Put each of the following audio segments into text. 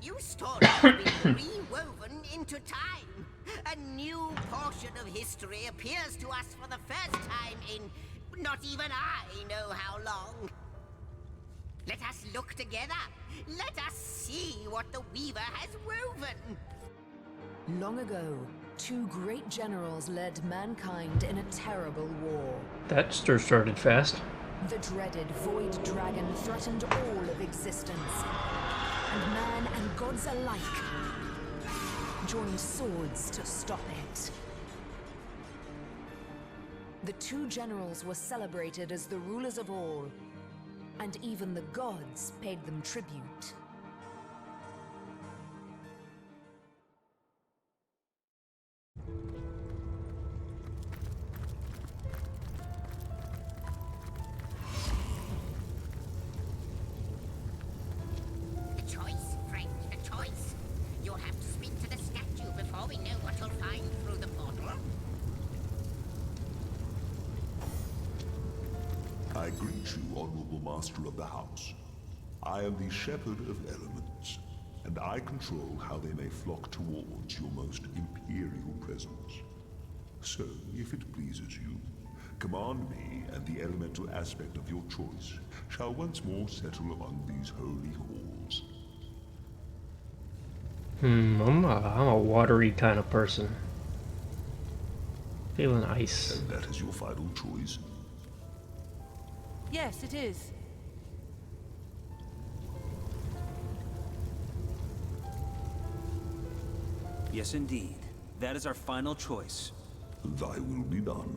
new story has been rewoven into time. A new portion of history appears to us for the first time in not even I know how long. Let us look together. Let us see what the Weaver has woven. Long ago, two great generals led mankind in a terrible war. That started fast. The dreaded Void Dragon threatened all of existence, and man and gods alike joined swords to stop it. The two generals were celebrated as the rulers of all, and even the gods paid them tribute. I greet you, honorable master of the house. I am the shepherd of elements, and I control how they may flock towards your most imperial presence. So, if it pleases you, command me, and the elemental aspect of your choice shall once more settle among these holy halls. I'm a watery kind of person. Feeling ice. And that is your final choice? Yes, it is. Yes, indeed. That is our final choice. Thy will be done.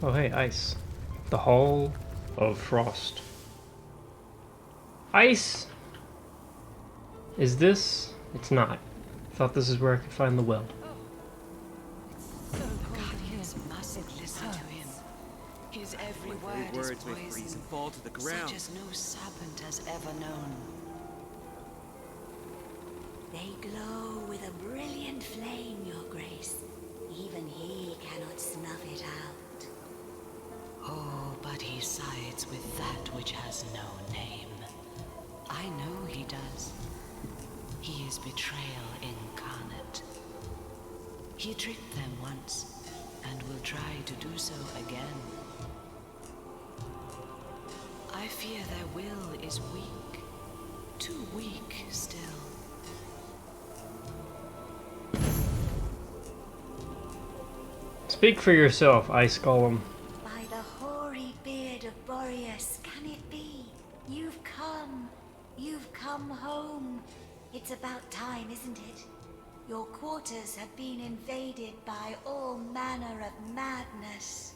Oh, hey, ice. The Hall of Frost. Ice! Is this? It's not. I thought this is where I could find the well. His every With word words is may poison, freeze and fall to the ground. such as no serpent has ever known. They glow with a brilliant flame, Your Grace. Even he cannot snuff it out. Oh, but he sides with that which has no name. I know he does. He is betrayal incarnate. He tricked them once, and will try to do so again. I fear their will is weak. Too weak still. Speak for yourself, Ice Golem. By the hoary beard of Boreas, can it be? You've come home. It's about time, isn't it? Your quarters have been invaded by all manner of madness.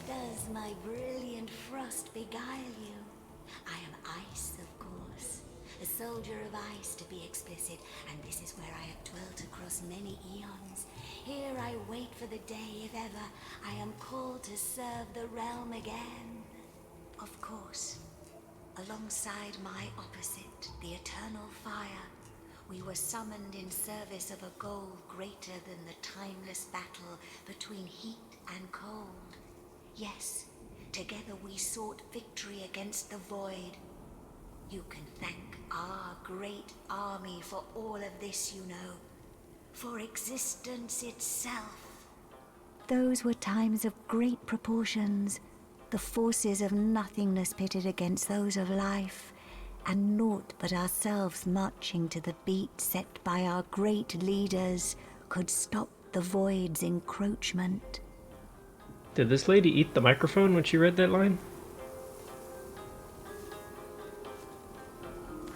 Does my brilliant frost beguile you? I am ice, of course. A soldier of ice, to be explicit, and this is where I have dwelt across many eons. Here I wait for the day, if ever, I am called to serve the realm again. Of course, alongside my opposite, the eternal fire, we were summoned in service of a goal greater than the timeless battle between heat and cold. Yes, together we sought victory against the void. You can thank our great army for all of this, you know. For existence itself. Those were times of great proportions. The forces of nothingness pitted against those of life. And naught but ourselves marching to the beat set by our great leaders could stop the void's encroachment. Did this lady eat the microphone when she read that line?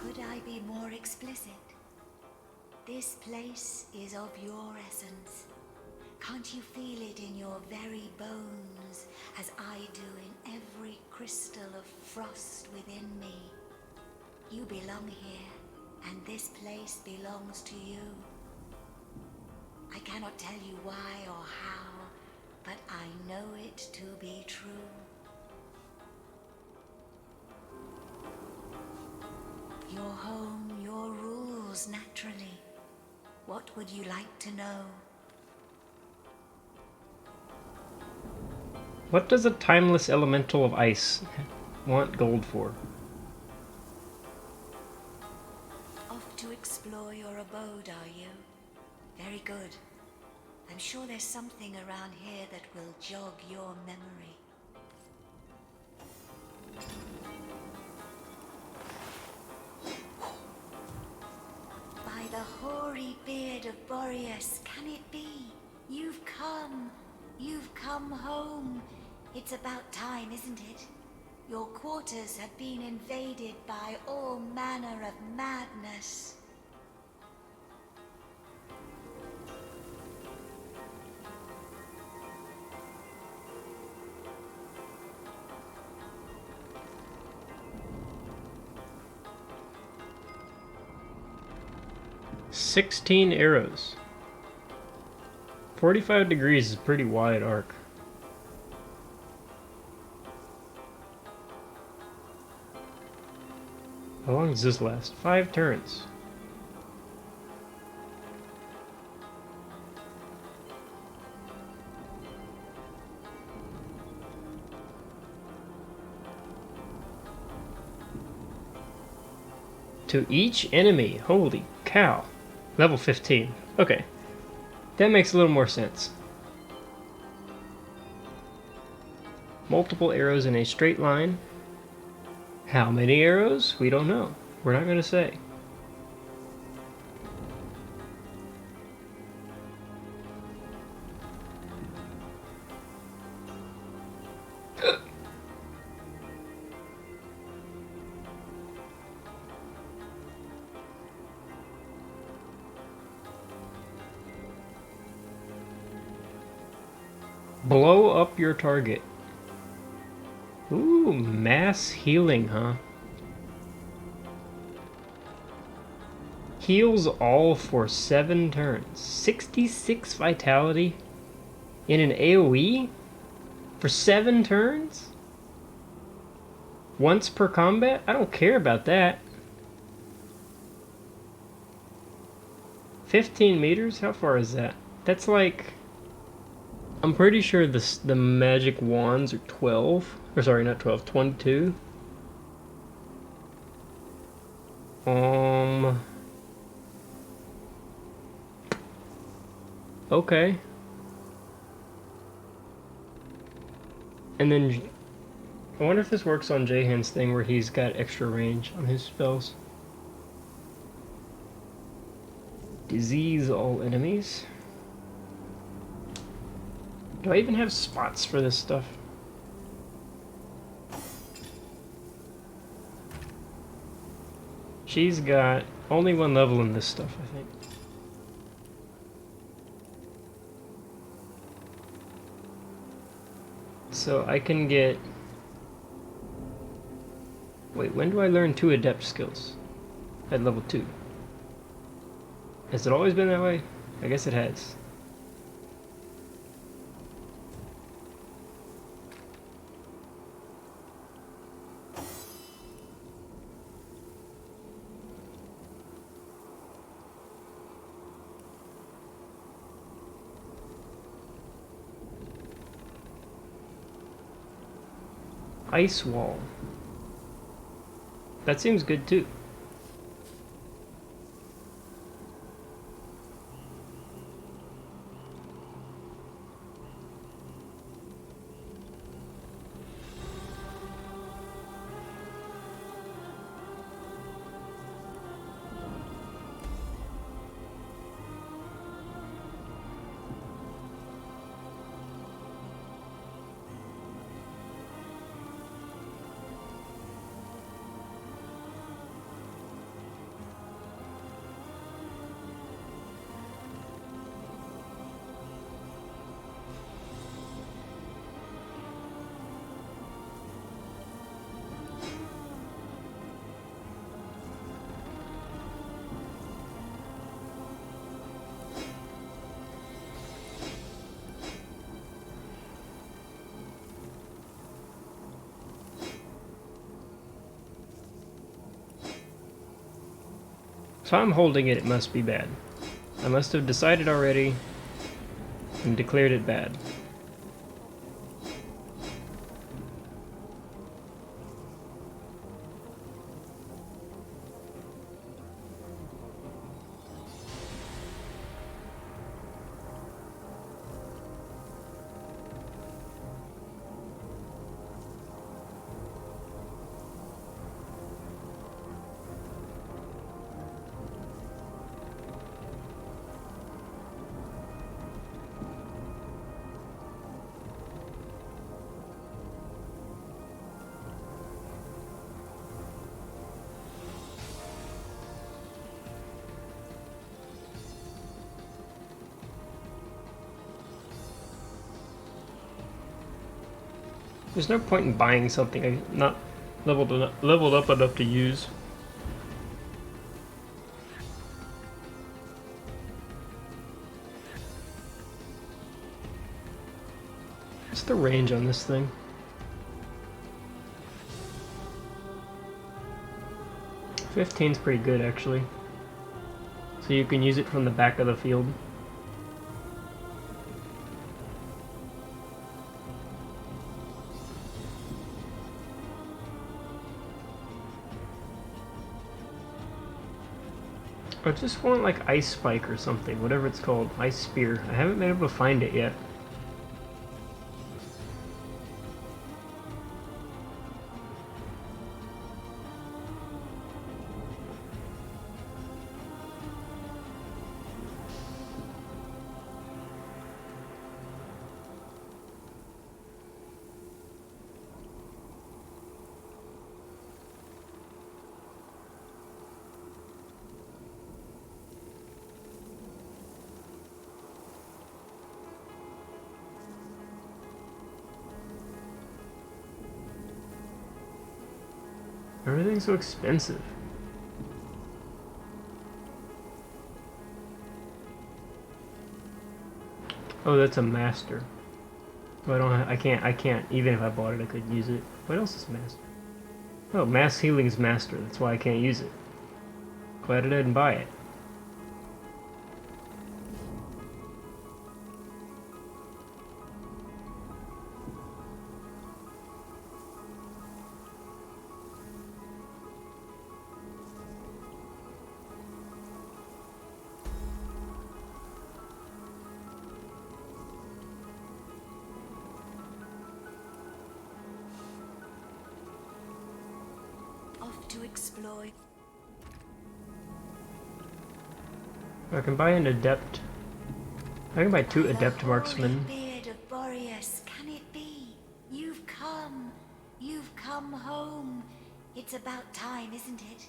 Could I be more explicit? This place is of your essence. Can't you feel it in your very bones, as I do in every crystal of frost within me? You belong here, and this place belongs to you. I cannot tell you why or how, but I know it to be true. Your home, your rules, naturally. What would you like to know? What does a timeless elemental of ice want gold for? Off to explore your abode, are you? Very good. I'm sure there's something around here that will jog your memory. By the hoary beard of Boreas, can it be? You've come. You've come home. It's about time, isn't it? Your quarters have been invaded by all manner of madness. "16 arrows. 45 degrees is a pretty wide arc. How long does this last? 5 turns. To each enemy. Holy cow. Level 15. Okay. That makes a little more sense. Multiple arrows in a straight line. How many arrows? We don't know. We're not going to say. Blow up your target. Ooh, mass healing, huh? Heals all for 7 turns. 66 vitality in an AoE for 7 turns? Once per combat? I don't care about that. 15 meters? How far is that? That's like... I'm pretty sure the magic wands are 12. Or sorry, not 12, 22. Okay. And then I wonder if this works on Jahan's thing where he's got extra range on his spells. Disease all enemies. Do I even have spots for this stuff? She's got only 1 level in this stuff, I think. So I can get... Wait, when do I learn 2 adept skills? At level 2. Has it always been that way? I guess it has. Ice wall. That seems good too. If I'm holding it, it must be bad. I must have decided already and declared it bad. There's no point in buying something I'm not leveled up enough to use. What's the range on this thing? 15's pretty good actually. So you can use it from the back of the field. I just want like Ice Spike or something, whatever it's called. Ice Spear. I haven't been able to find it yet. Everything's so expensive. Oh, that's a master. Oh, I can't. Even if I bought it, I could use it. What else is master? Oh, mass healing's master. That's why I can't use it. Glad I didn't buy it. To explore. I can buy an adept. I can buy 2 adept marksmen. Beard of Boreas, can it be? You've come home. It's about time, isn't it?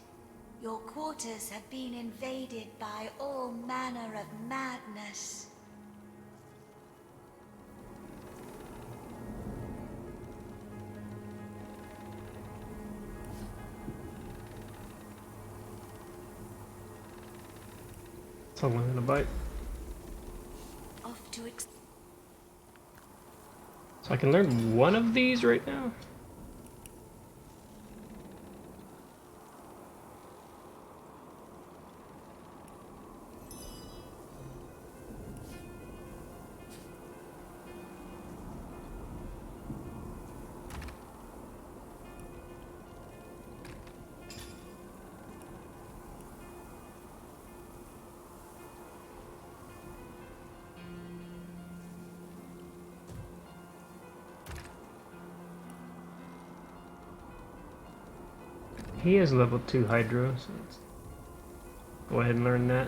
Your quarters have been invaded by all manner of madness. So I'm gonna buy. Off to So I can learn one of these right now? He is level 2 Hydro, so let's go ahead and learn that.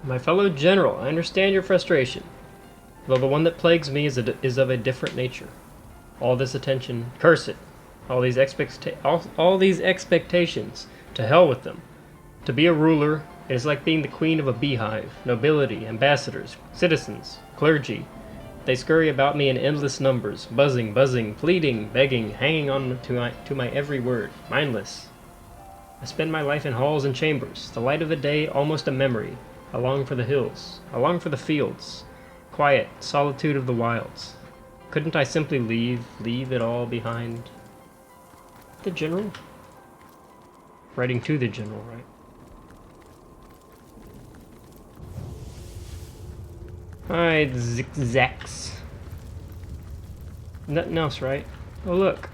My fellow general, I understand your frustration, though the one that plagues me is of a different nature. All this attention, curse it, all these expectations, to hell with them. To be a ruler, it is like being the queen of a beehive. Nobility, ambassadors, citizens, clergy. They scurry about me in endless numbers, buzzing, pleading, begging, hanging on to my every word, mindless. I spend my life in halls and chambers, the light of the day almost a memory. I long for the hills. I long for the fields. Quiet, solitude of the wilds. Couldn't I simply leave it all behind? The general? Writing to the general, right? Alright, zigzags. Nothing else, right? Oh, look.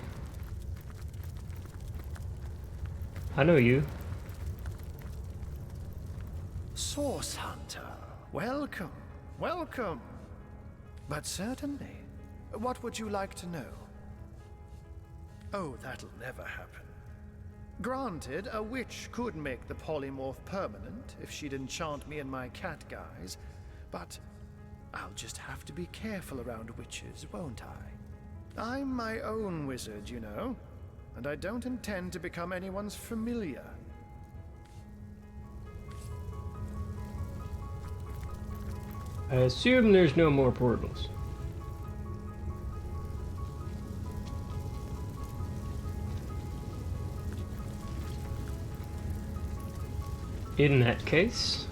I know you. Source Hunter, welcome, welcome. But certainly, what would you like to know? Oh, that'll never happen. Granted, a witch could make the polymorph permanent if she'd enchant me in my cat guise, but I'll just have to be careful around witches, won't I? I'm my own wizard, you know, and I don't intend to become anyone's familiar. I assume there's no more portals. In that case...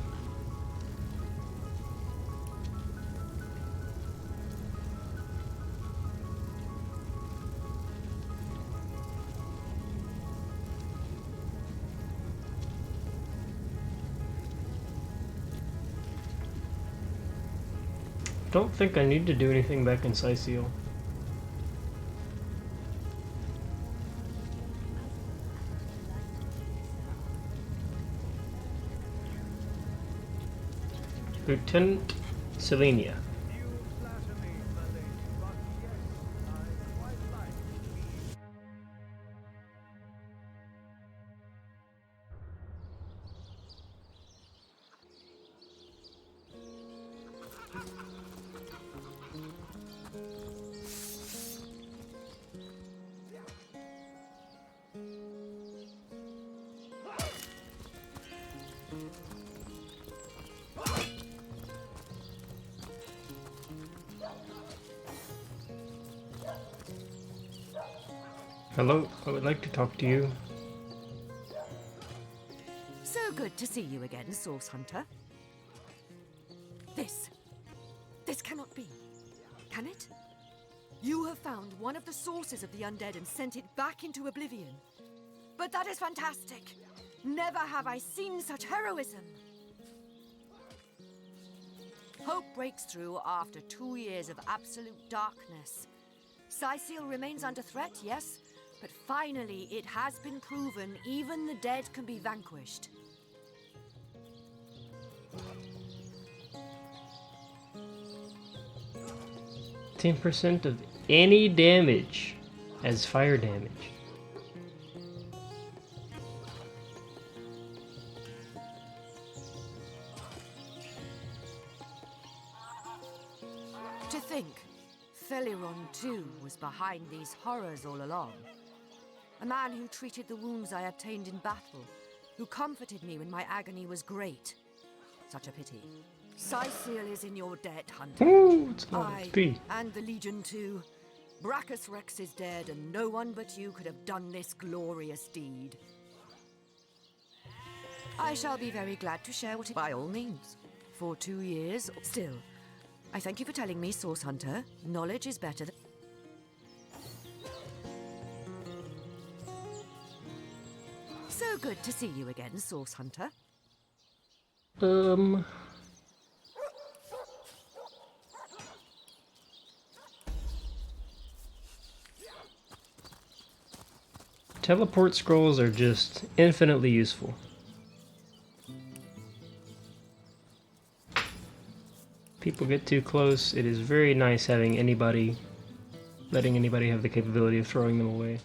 don't think I need to do anything back in Cyseal. Lieutenant Selenia. Hello, I would like to talk to you. So good to see you again, Source Hunter. This cannot be. Can it? You have found one of the sources of the undead and sent it back into oblivion. But that is fantastic. Never have I seen such heroism. Hope breaks through after 2 years of absolute darkness. Cyseal remains under threat, yes, but finally it has been proven even the dead can be vanquished. 10% of any damage as fire damage. To think, Feliron too was behind these horrors all along. A man who treated the wounds I obtained in battle, who comforted me when my agony was great. Such a pity. Cyseal is in your debt, Hunter. Ooh, it's not I, XP. and the Legion too. Brachus Rex is dead, and no one but you could have done this glorious deed. I shall be very glad to share what it by all means. For 2 years, still. I thank you for telling me, Source Hunter. Knowledge is better than... So good to see you again, Source Hunter. Teleport scrolls are just infinitely useful. People get too close, it is very nice having anybody, letting anybody have the capability of throwing them away.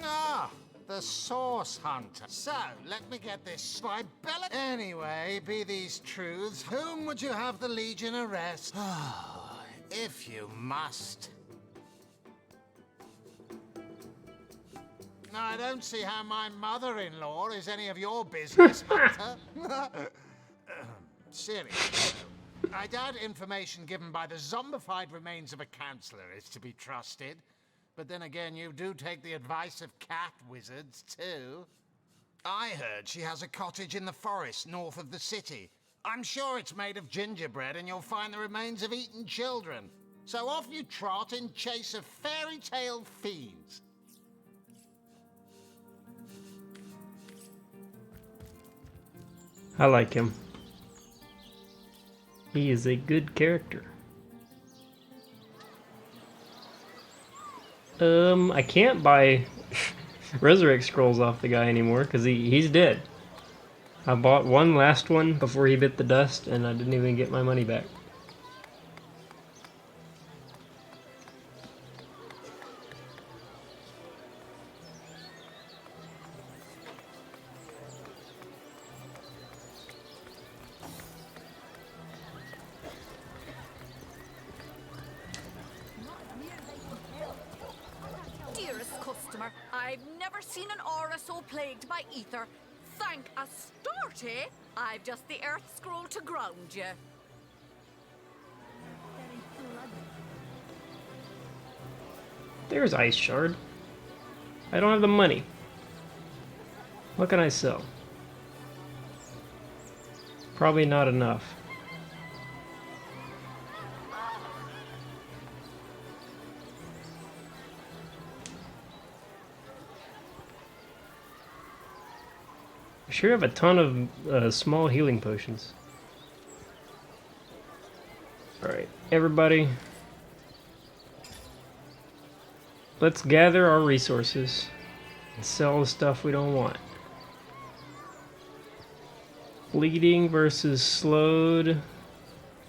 Ah, the Source Hunter. So, let me get this. My belly... Anyway, be these truths, whom would you have the Legion arrest? If you must. No, I don't see how my mother-in-law is any of your business, Hunter. Seriously, I doubt information given by the zombified remains of a counselor is to be trusted. But then again, you do take the advice of cat wizards, too. I heard she has a cottage in the forest north of the city. I'm sure it's made of gingerbread and you'll find the remains of eaten children. So off you trot in chase of fairy tale fiends. I like him. He is a good character. I can't buy Resurrect Scrolls off the guy anymore because he's dead. I bought one last one before he bit the dust and I didn't even get my money back. Dearest customer, I've never seen an aura so plagued by ether. Thank Astarte, I've just the earth scroll to ground you. There's Ice Shard. I don't have the money. What can I sell? Probably not enough. I sure have a ton of small healing potions. Alright, everybody. Let's gather our resources and sell the stuff we don't want. Bleeding versus slowed.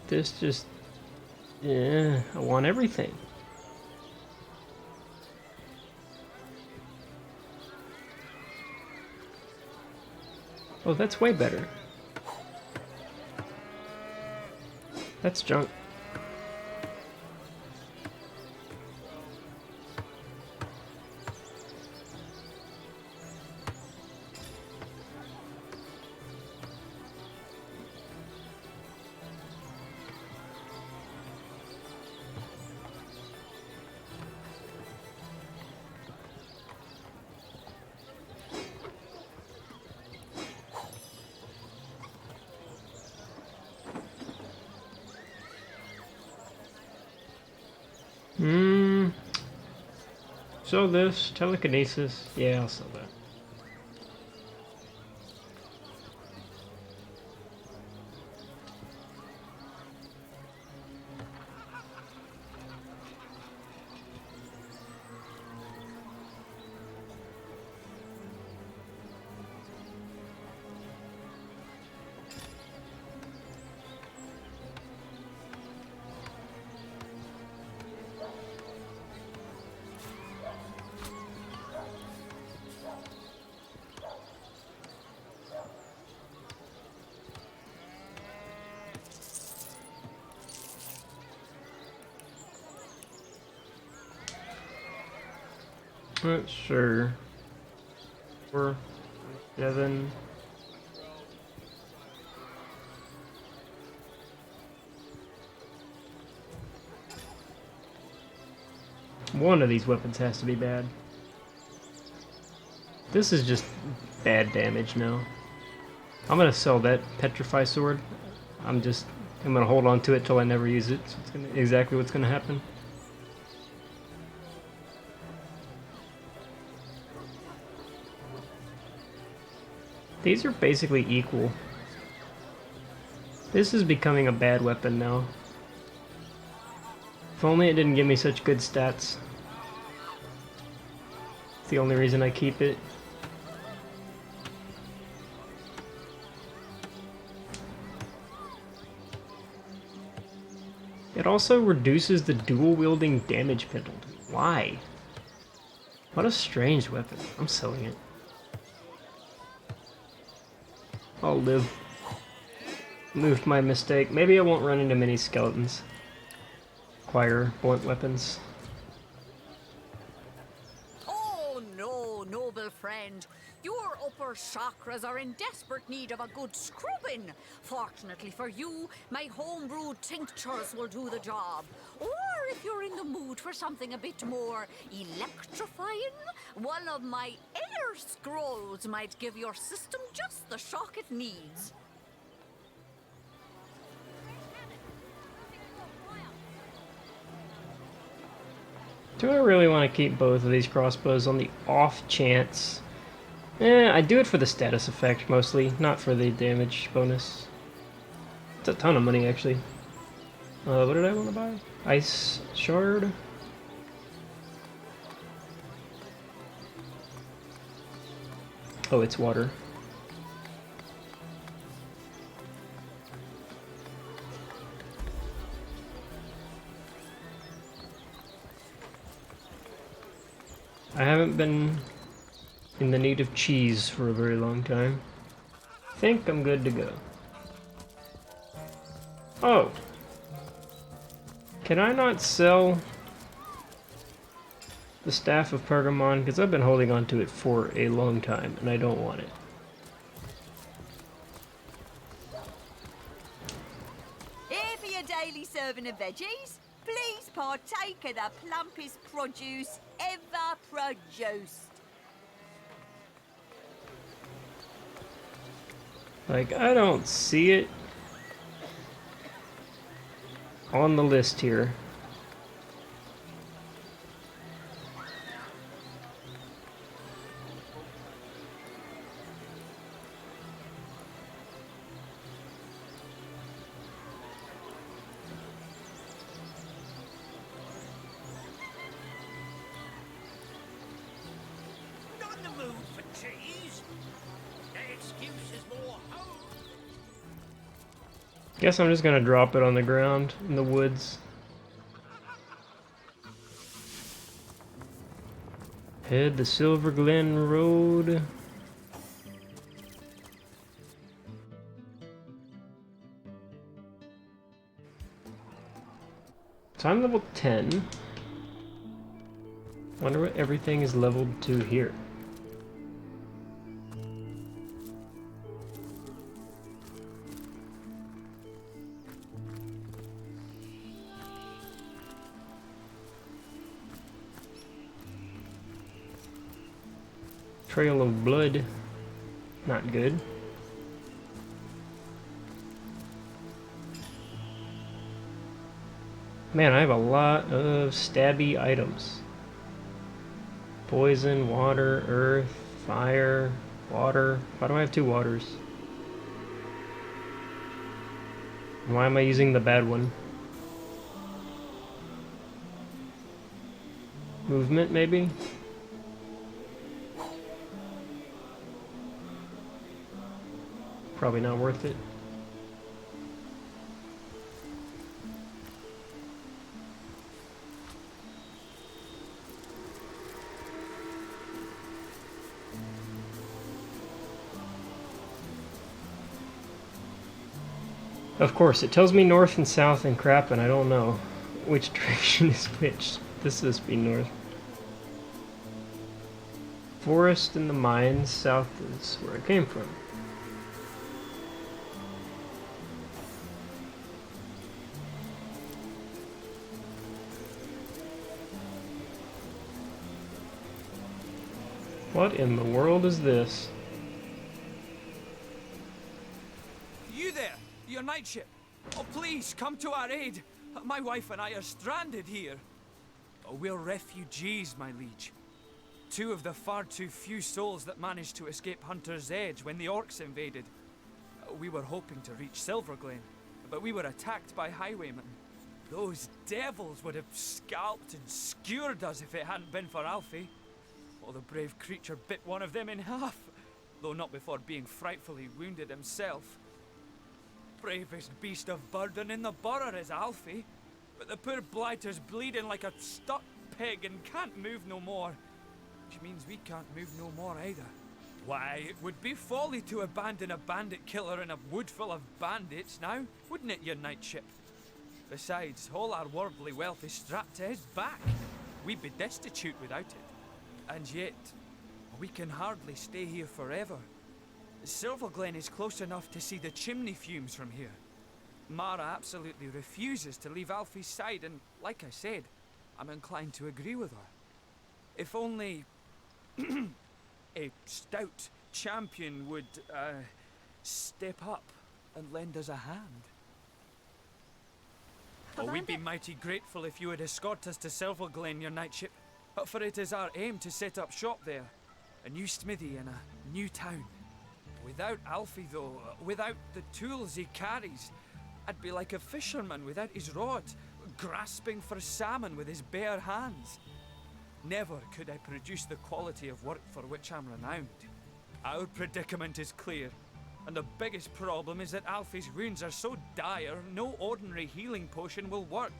This just... yeah, I want everything. Oh, that's way better. That's junk. So this, telekinesis, yeah, I'll sell that. Not sure. 4, 7. One of these weapons has to be bad. This is just bad damage now. I'm gonna sell that Petrify Sword. I'm gonna hold on to it till I never use it. So it's exactly what's gonna happen. These are basically equal. This is becoming a bad weapon now. If only it didn't give me such good stats. It's the only reason I keep it. It also reduces the dual-wielding damage penalty. Why? What a strange weapon. I'm selling it. I'll live. Moved my mistake. Maybe I won't run into many skeletons. Acquire blunt weapons. Oh no, noble friend. Your upper chakras are in desperate need of a good scrubbing. Fortunately for you, my homebrewed tinctures will do the job. Or if you're in the mood for something a bit more electrifying, one of my air scrolls might give your system just the shock it needs. Do I really want to keep both of these crossbows on the off chance I do it for the status effect mostly, not for the damage bonus. It's a ton of money actually. What did I want to buy? Ice shard? Oh, it's water. I haven't been in the need of cheese for a very long time. Think I'm good to go. Oh! Can I not sell the Staff of Pergamon? Because I've been holding on to it for a long time, and I don't want it. Here for your daily serving of veggies. Please partake of the plumpest produce ever produced. Like, I don't see it on the list here. Not in the mood for cheese. The excuse is more home. Guess I'm just gonna drop it on the ground in the woods. Head the Silver Glen Road. So I'm level 10. Wonder what everything is leveled to here. Trail of Blood. Not good. Man, I have a lot of stabby items. Poison, water, earth, fire, water. Why do I have two waters? Why am I using the bad one? Movement, maybe? Probably not worth it. Of course, it tells me north and south and crap, and I don't know which direction is which. This must be north. Forest and the mines, south is where I came from. What in the world is this? You there! Your night ship! Oh, please, come to our aid! My wife and I are stranded here. Oh, we're refugees, my liege. Two of the far too few souls that managed to escape Hunter's Edge when the orcs invaded. We were hoping to reach Silverglen, but we were attacked by highwaymen. Those devils would have scalped and skewered us if it hadn't been for Alfie. Well, the brave creature bit one of them in half, though not before being frightfully wounded himself. Bravest beast of burden in the borough is Alfie, but the poor blighter's bleeding like a stuck pig and can't move no more. Which means we can't move no more either. Why, it would be folly to abandon a bandit killer in a wood full of bandits now, wouldn't it, your night ship? Besides, all our worldly wealth is strapped to his back. We'd be destitute without it. And yet, we can hardly stay here forever. Silverglen is close enough to see the chimney fumes from here. Mara absolutely refuses to leave Alfie's side, and like I said, I'm inclined to agree with her. If only a stout champion would, step up and lend us a hand. Oh, we'd be mighty grateful if you would escort us to Silverglen, your night ship. For it is our aim to set up shop there. a new smithy in a new town. Without Alfie, though, without the tools he carries, I'd be like a fisherman without his rod, grasping for salmon with his bare hands. Never could I produce the quality of work for which I'm renowned. Our predicament is clear, and the biggest problem is that Alfie's wounds are so dire, no ordinary healing potion will work.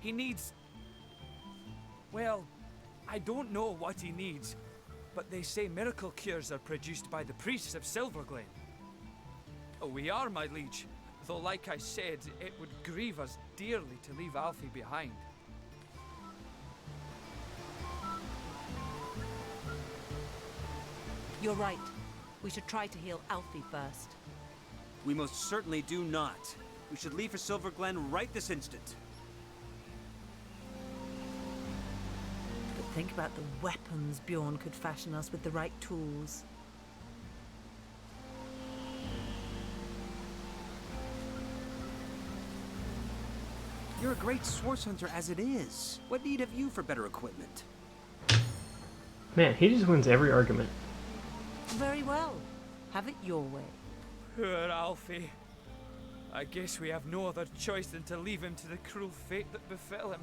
He needs... well, I don't know what he needs, but they say miracle cures are produced by the priests of Silverglade. Oh, we are, my liege, though like I said, it would grieve us dearly to leave Alfie behind. You're right. We should try to heal Alfie first. We most certainly do not. We should leave for Silver Glen right this instant. But think about the weapons Bjorn could fashion us with the right tools. You're a great source hunter as it is. What need have you for better equipment? Man, he just wins every argument. Very well. Have it your way. Poor Alfie. I guess we have no other choice than to leave him to the cruel fate that befell him.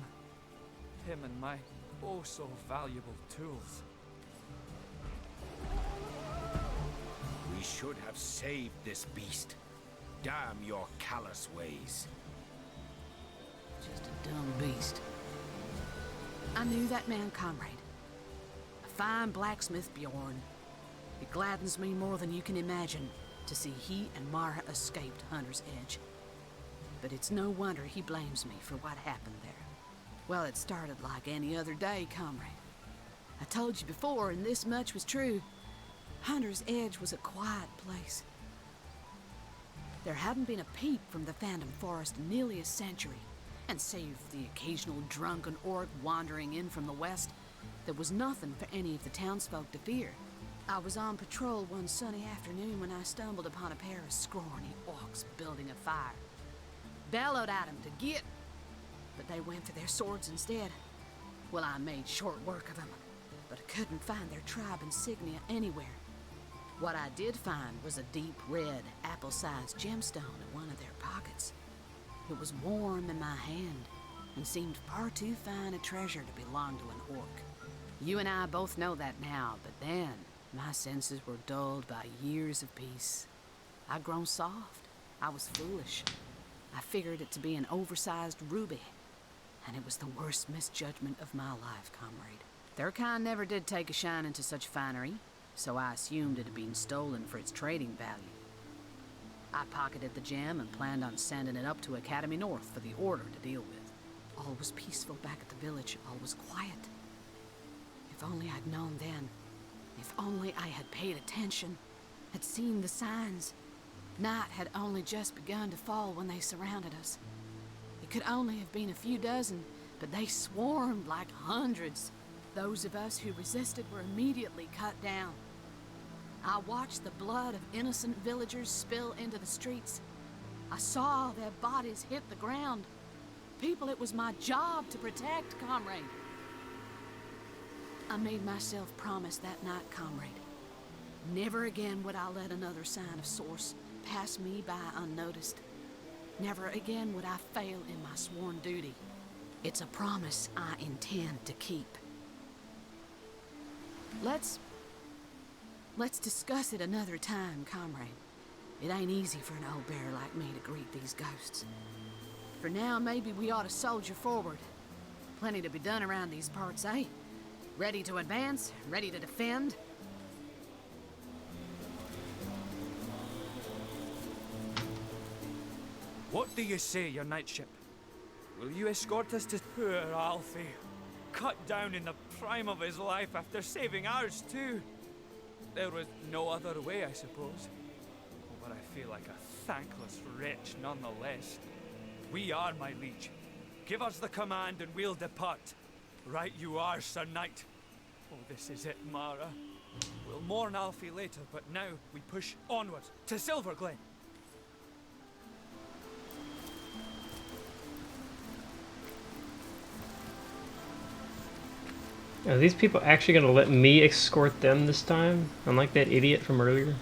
Him and my oh so valuable tools. We should have saved this beast. Damn your callous ways. Just a dumb beast. I knew that man, comrade. A fine blacksmith, Bjorn. It gladdens me more than you can imagine to see he and Mara escaped Hunter's Edge. But it's no wonder he blames me for what happened there. Well, it started like any other day, comrade. I told you before, and this much was true. Hunter's Edge was a quiet place. There hadn't been a peep from the Phantom Forest in nearly a century, and save the occasional drunken orc wandering in from the west, there was nothing for any of the townsfolk to fear. I was on patrol one sunny afternoon when I stumbled upon a pair of scrawny orcs building a fire. Bellowed at them to get, but they went for their swords instead. Well, I made short work of them, but I couldn't find their tribe insignia anywhere. What I did find was a deep red, apple-sized gemstone in one of their pockets. It was warm in my hand, and seemed far too fine a treasure to belong to an orc. You and I both know that now, but then, my senses were dulled by years of peace. I'd grown soft. I was foolish. I figured it to be an oversized ruby, and it was the worst misjudgment of my life, comrade. Their kind never did take a shine into such finery, so I assumed it had been stolen for its trading value. I pocketed the gem and planned on sending it up to Academy North for the Order to deal with. All was peaceful back at the village. All was quiet. If only I'd known then. If only I had paid attention, had seen the signs. Night had only just begun to fall when they surrounded us. It could only have been a few dozen, but they swarmed like hundreds. Those of us who resisted were immediately cut down. I watched the blood of innocent villagers spill into the streets. I saw their bodies hit the ground. People it was my job to protect, comrade. I made myself promise that night, comrade. Never again would I let another sign of source pass me by unnoticed. Never again would I fail in my sworn duty. It's a promise I intend to keep. Let's discuss it another time, comrade. It ain't easy for an old bear like me to greet these ghosts. For now, maybe we ought to soldier forward. Plenty to be done around these parts, eh? Ready to advance? Ready to defend? What do you say, your knightship? Will you escort us to poor Alfie? Cut down in the prime of his life after saving ours too. There was no other way, I suppose. But I feel like a thankless wretch nonetheless. We are, my liege. Give us the command and we'll depart. Right you are, Sir Knight. Oh, this is it, Mara. We'll mourn Alfie later, but now we push onward to Silverglade. Are these people actually gonna let me escort them this time? Unlike that idiot from earlier?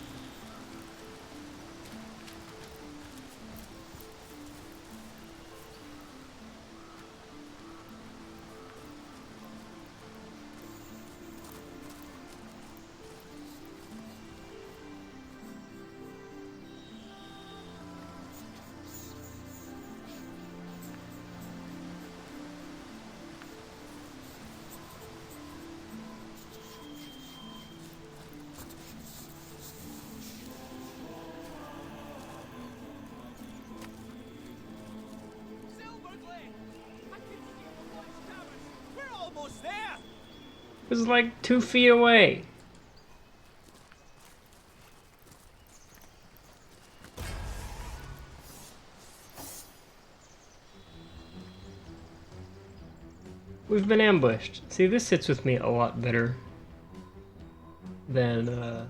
It was like 2 feet away. We've been ambushed. See, this sits with me a lot better than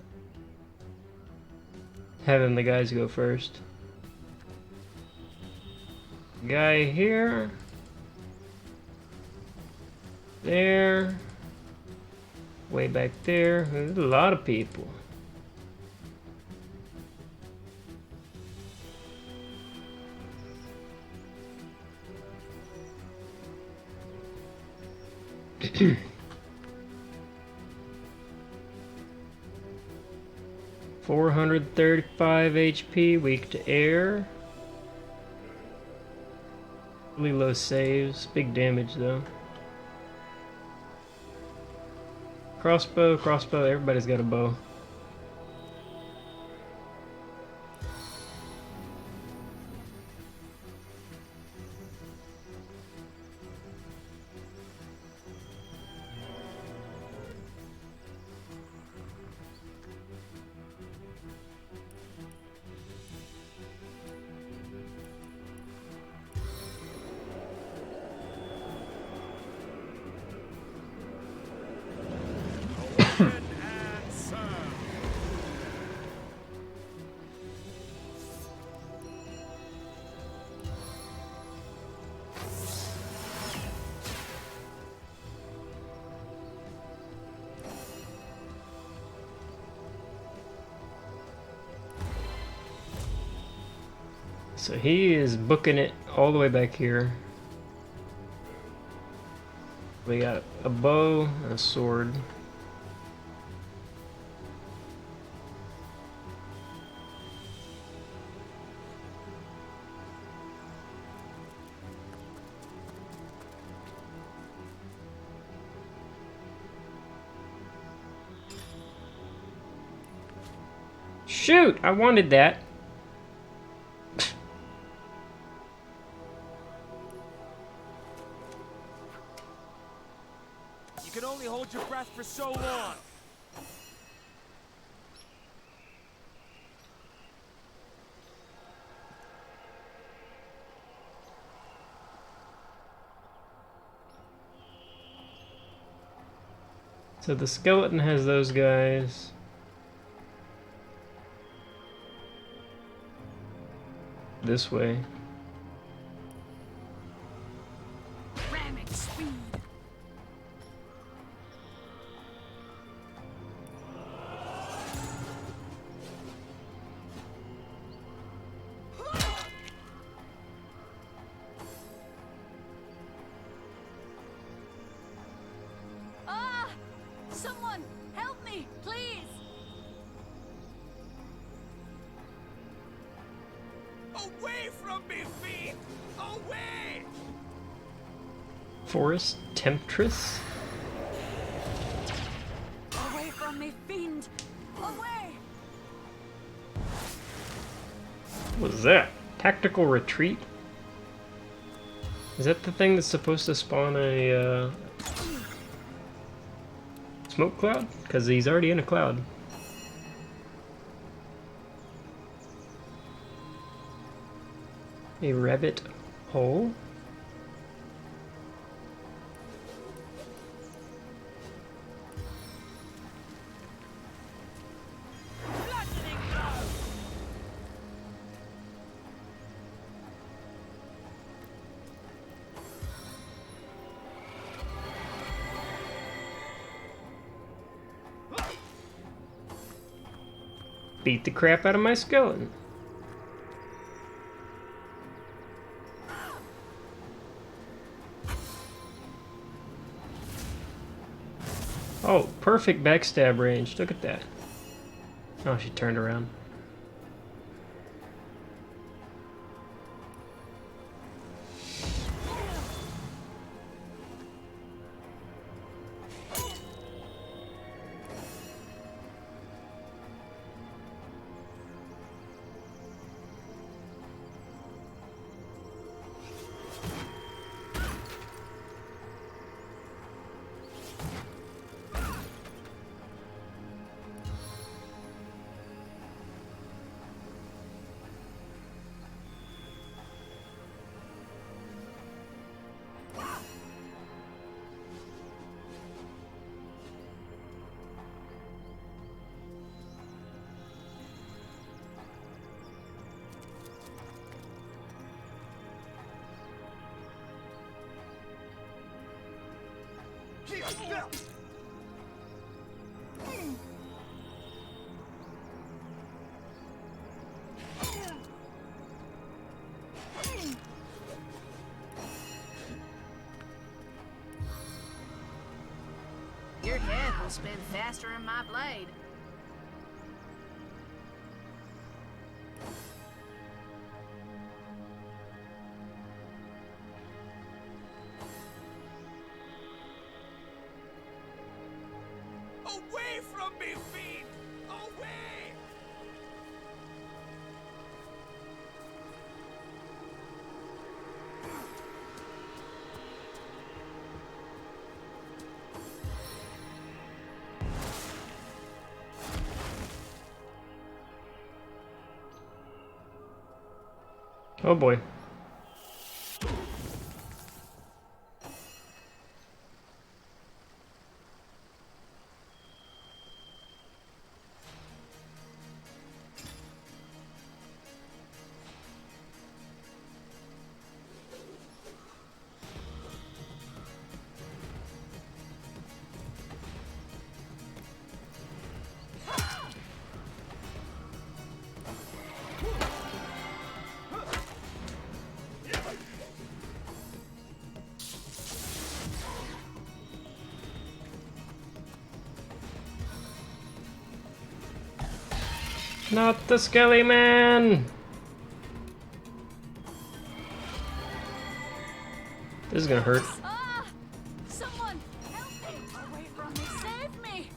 having the guys go first. Guy here. There. Way back there. There's a lot of people. $435 HP, weak to air. Really low saves, big damage though. Crossbow, everybody's got a bow. So he is booking it all the way back here. We got a bow and a sword. Shoot! I wanted that. You can only hold your breath for so long. So the skeleton has those guys. This way. Ramming speed. Ah! Someone, help me, please! Away from me, fiend! Away! Forest Temptress? Away from me, fiend! Away! What was that? Tactical retreat? Is that the thing that's supposed to spawn a smoke cloud? Because he's already in a cloud. A rabbit hole? beat the crap out of my skeleton. Oh, perfect backstab range. Look at that. Oh, she turned around. Your death will spin faster than my blade. Away from me, fiend! Away! Oh boy. Not the Skelly Man! This is gonna hurt. Ah! Someone help me! Away from me! Save me!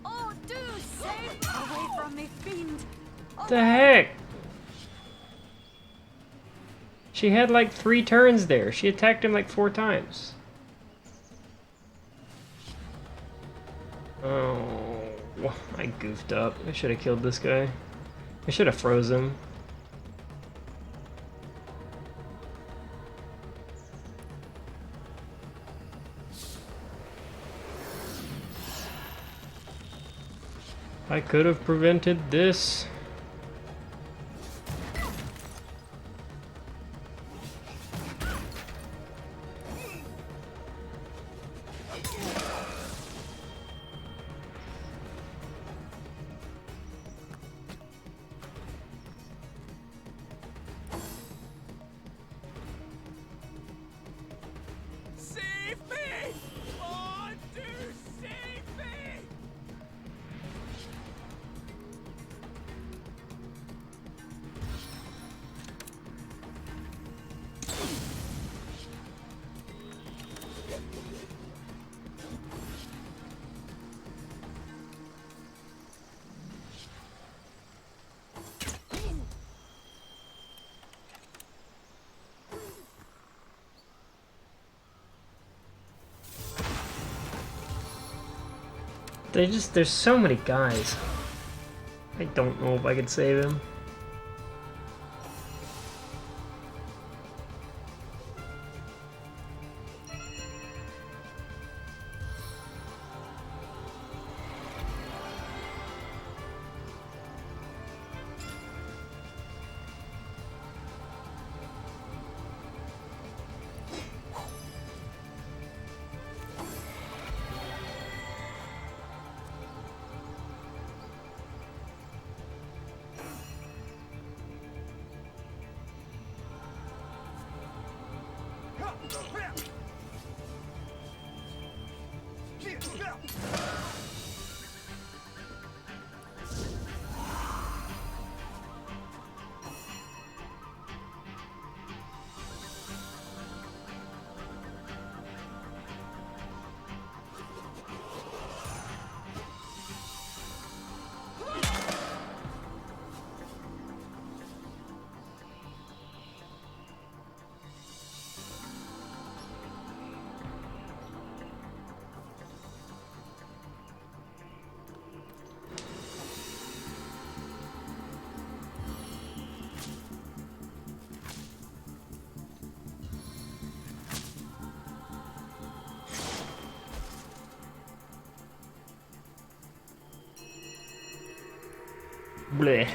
Oh, do save me! Away from me, fiend! What the heck? She had like 3 turns there. She attacked him like 4 times. Oh, I goofed up. I should have killed this guy. I should have froze him. I could have prevented this. Save me! Oh, do save me! There's so many guys. I don't know if I could save him. Bleh.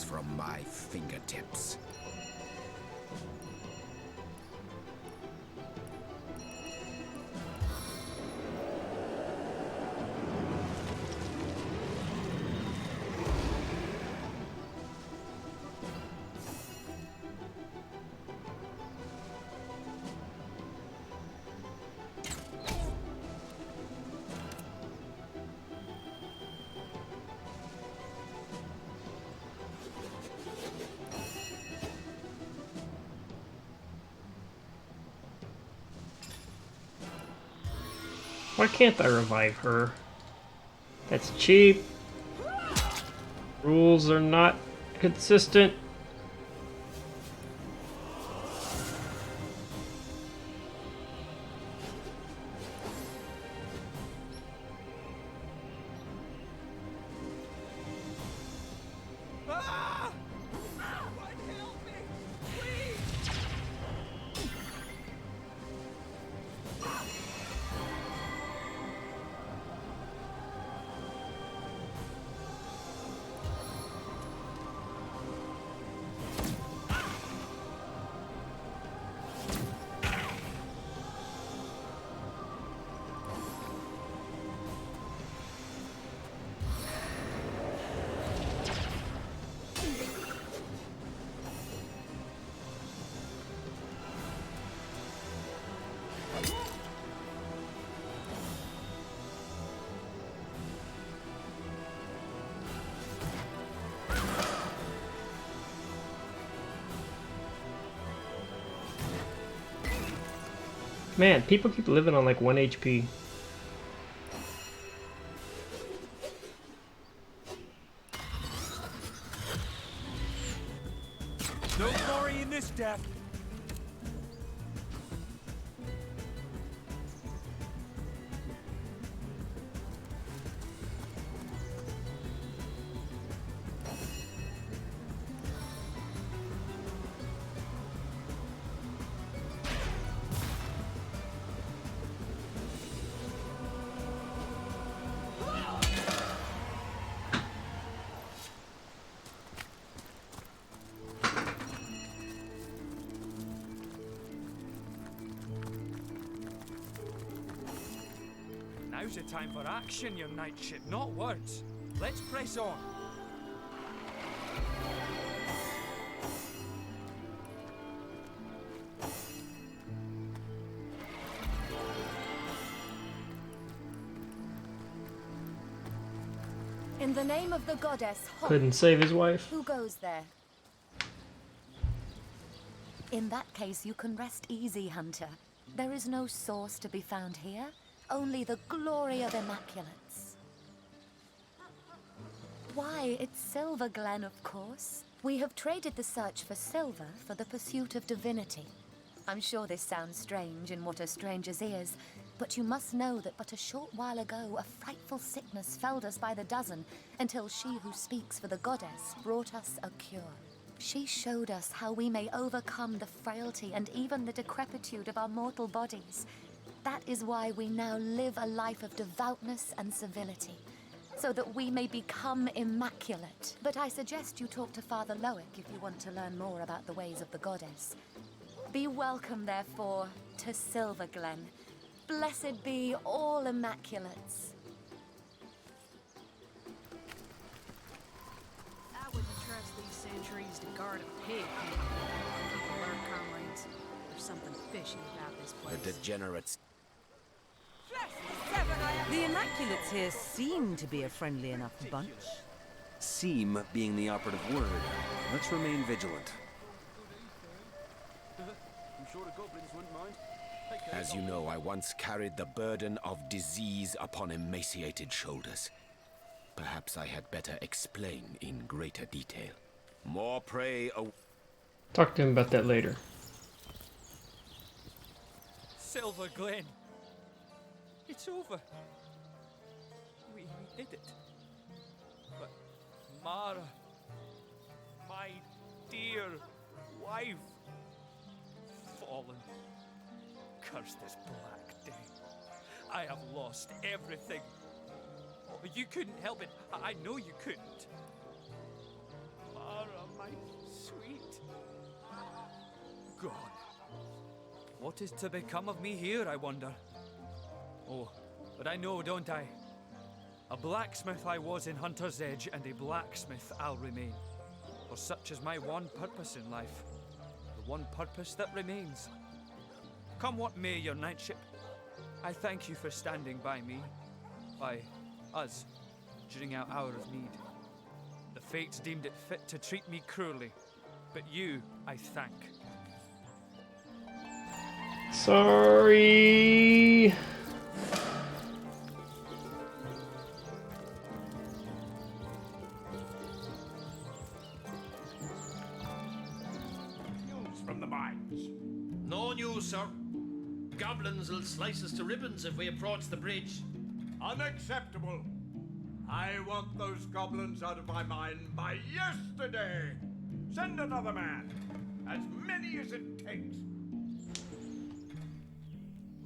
From my fingertips. Why can't I revive her? That's cheap. Rules are not consistent. Man, people keep living on like 1 HP. No glory in this death. Now's the time for action, your knightship, not words. Let's press on. In the name of the goddess, Couldn't save his wife. Who goes there? In that case, you can rest easy, Hunter. There is no source to be found here. Only the glory of Immaculates. Why, it's Silver Glen, of course. We have traded the search for silver for the pursuit of divinity. I'm sure this sounds strange in what a stranger's ears, but you must know that but a short while ago a frightful sickness felled us by the dozen until she who speaks for the goddess brought us a cure. She showed us how we may overcome the frailty and even the decrepitude of our mortal bodies. That is why we now live a life of devoutness and civility, so that we may become immaculate. But I suggest you talk to Father Loic if you want to learn more about the ways of the goddess. Be welcome, therefore, to Silver Glen. Blessed be all Immaculates. I wouldn't trust these centuries to guard a pig. People are comrades. There's something fishy about this place. The degenerates. The Immaculates here seem to be a friendly enough bunch. Seem being the operative word. Let's remain vigilant. As you know, I once carried the burden of disease upon emaciated shoulders. Perhaps I had better explain in greater detail. More prey. Talk to him about that later. Silver Glen. It's over. We did it. But Mara, my dear wife, fallen. Curse this black day. I have lost everything. Oh, you couldn't help it. I know you couldn't. Mara, my sweet. Gone. What is to become of me here, I wonder? Oh, but I know, don't I? A blacksmith I was in Hunter's Edge, and a blacksmith I'll remain. For such is my one purpose in life. The one purpose that remains. Come what may, your knightship, I thank you for standing by me, by us, during our hour of need. The fates deemed it fit to treat me cruelly, but you I thank. Sorry. News from the mines. No news, sir. Goblins will slice us to ribbons if we approach the bridge. Unacceptable. I want those goblins out of my mine by yesterday. Send another man. As many as it takes.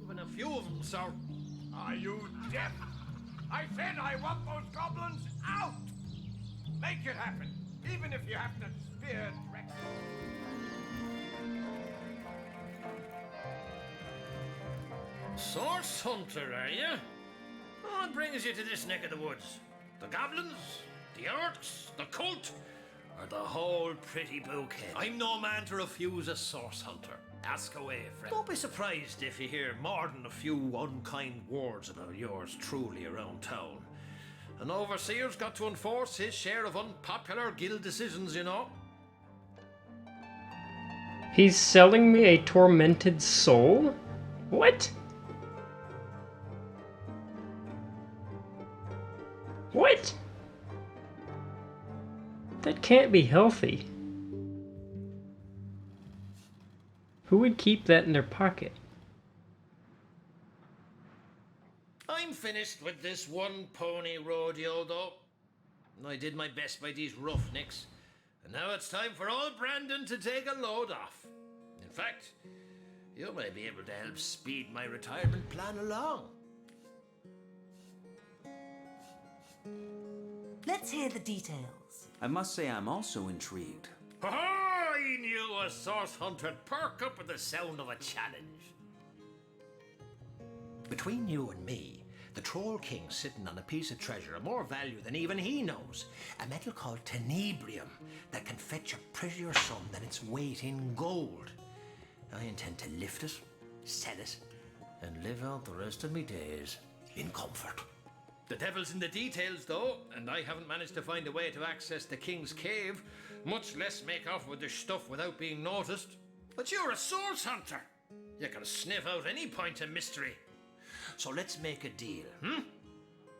Even a few of them, sir. Are you deaf? I said I want those goblins out. Make it happen, even if you have to spear Drex. Source hunter, are you? What brings you to this neck of the woods? The goblins? The orcs? The cult? Or the whole pretty bouquet? I'm no man to refuse a source hunter. Ask away, friend. Don't be surprised if you hear more than a few unkind words about yours truly around town. An overseer's got to enforce his share of unpopular guild decisions, you know. He's selling me a tormented soul? What? What? That can't be healthy. Who would keep that in their pocket? I'm finished with this one pony rodeo, though. I did my best by these roughnecks, and now it's time for old Brandon to take a load off. In fact, you may be able to help speed my retirement plan along. Let's hear the details. I must say I'm also intrigued. I knew a source hunter'd perk up at the sound of a challenge. Between you and me, the Troll King's sitting on a piece of treasure of more value than even he knows. A metal called tenebrium that can fetch a prettier sum than its weight in gold. I intend to lift it, sell it, and live out the rest of me days in comfort. The devil's in the details, though, and I haven't managed to find a way to access the King's Cave, much less make off with the stuff without being noticed. But you're a source hunter. You can sniff out any point of mystery. So let's make a deal,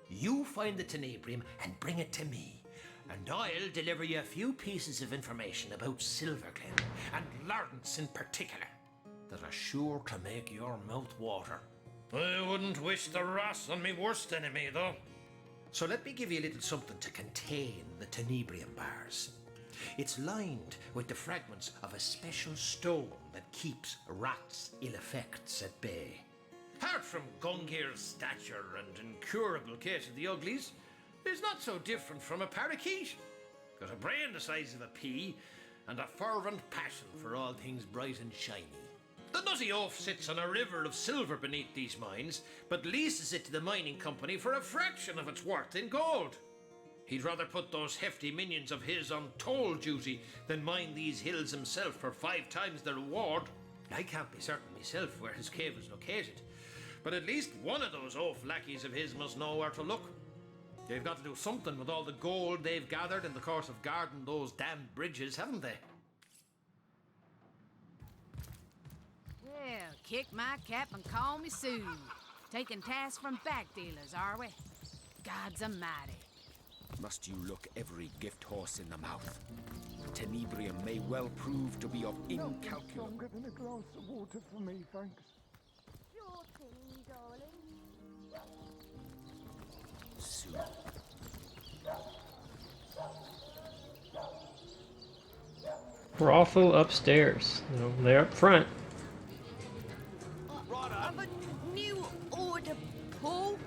You find the tenebrium and bring it to me, and I'll deliver you a few pieces of information about Silverglen, and Lawrence in particular, that are sure to make your mouth water. I wouldn't wish the wrath on me worst enemy, though. So let me give you a little something to contain the tenebrium bars. It's lined with the fragments of a special stone that keeps rats' ill effects at bay. Apart from Gungir's stature and incurable case of the uglies, it's not so different from a parakeet. Got a brain the size of a pea, and a fervent passion for all things bright and shiny. The nutty oaf sits on a river of silver beneath these mines, but leases it to the mining company for a fraction of its worth in gold. He'd rather put those hefty minions of his on toll duty than mine these hills himself for 5 times the reward. I can't be certain myself where his cave is located, but at least one of those oaf lackeys of his must know where to look. They've got to do something with all the gold they've gathered in the course of guarding those damned bridges, haven't they? Well, kick my cap and call me Sue. Taking tasks from back dealers, are we? Gods almighty. Must you look every gift horse in the mouth? Tenebrium may well prove to be of incalculable... Stronger than a glass of water for me, thanks. Sure thing, darling. Sue. Brothel upstairs. No, they're up front. Of a new order, Paul?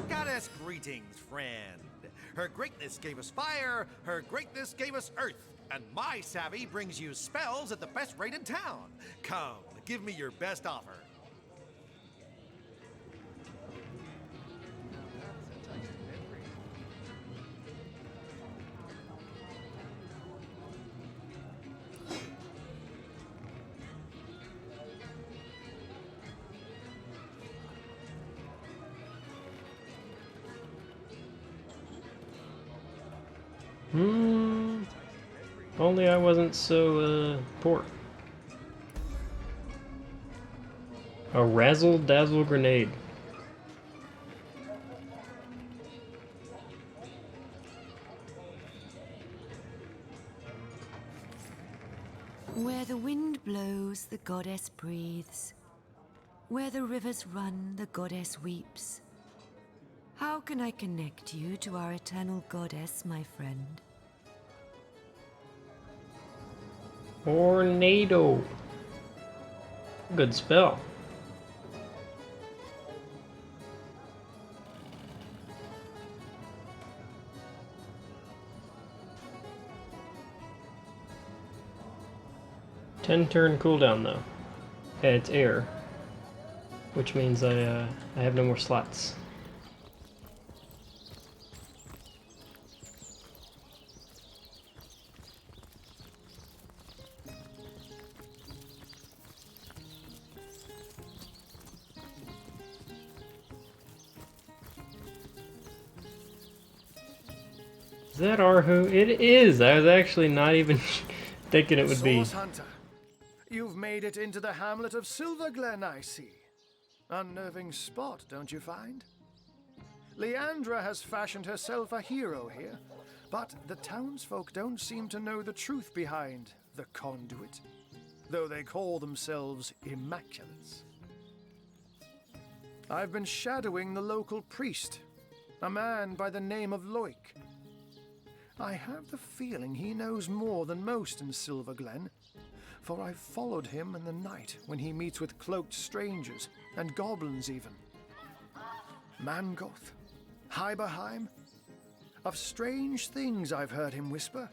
Goddess greetings, friend. Her greatness gave us fire, her greatness gave us earth, and my savvy brings you spells at the best rate in town. Come, give me your best offer. Only I wasn't so, poor. A razzle-dazzle grenade. Where the wind blows, the goddess breathes. Where the rivers run, the goddess weeps. How can I connect you to our eternal goddess, my friend? Tornado. Good spell. 10-turn cooldown though. And it's air, which means I have no more slots. Is that Arhu? It is! I was actually not even thinking it would be. Source Hunter, you've made it into the hamlet of Silverglen, I see. Unnerving spot, don't you find? Leandra has fashioned herself a hero here, but the townsfolk don't seem to know the truth behind the conduit, though they call themselves Immaculates. I've been shadowing the local priest, a man by the name of Loic. I have the feeling he knows more than most in Silverglen, for I've followed him in the night when he meets with cloaked strangers, and goblins even. Mangoth, Hyberheim, of strange things I've heard him whisper.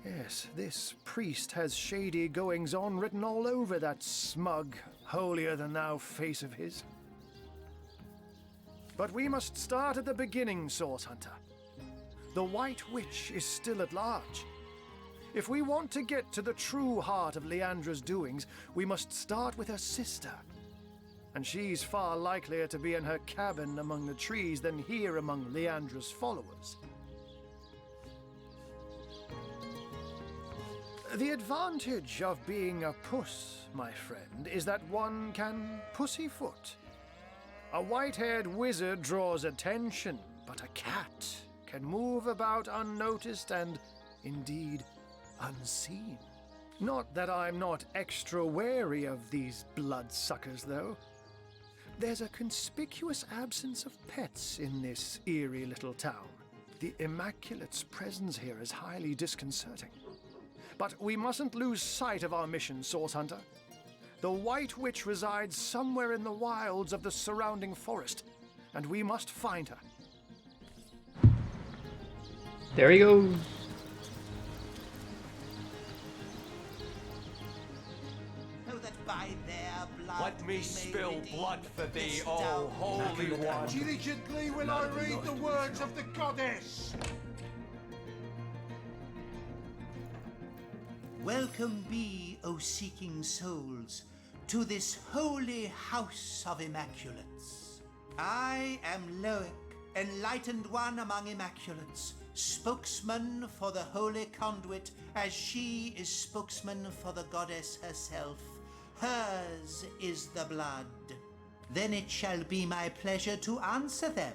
Yes, this priest has shady goings-on written all over that smug, holier-than-thou face of his. But we must start at the beginning, Source Hunter. The White Witch is still at large. If we want to get to the true heart of Leandra's doings, we must start with her sister. And she's far likelier to be in her cabin among the trees than here among Leandra's followers. The advantage of being a puss, my friend, is that one can pussyfoot. A white-haired wizard draws attention, but a cat can move about unnoticed and, indeed, unseen. Not that I'm not extra wary of these bloodsuckers, though. There's a conspicuous absence of pets in this eerie little town. The Immaculate's presence here is highly disconcerting. But we mustn't lose sight of our mission, Source Hunter. The White Witch resides somewhere in the wilds of the surrounding forest, and we must find her. There he goes. Oh, that by their blood Let me spill blood for thee, O Holy One. Diligently will I read the words of the goddess. Welcome be, O seeking souls, to this holy house of Immaculates. I am Loic, enlightened one among Immaculates, spokesman for the holy conduit, as she is spokesman for the goddess herself. Hers is the blood. Then it shall be my pleasure to answer them.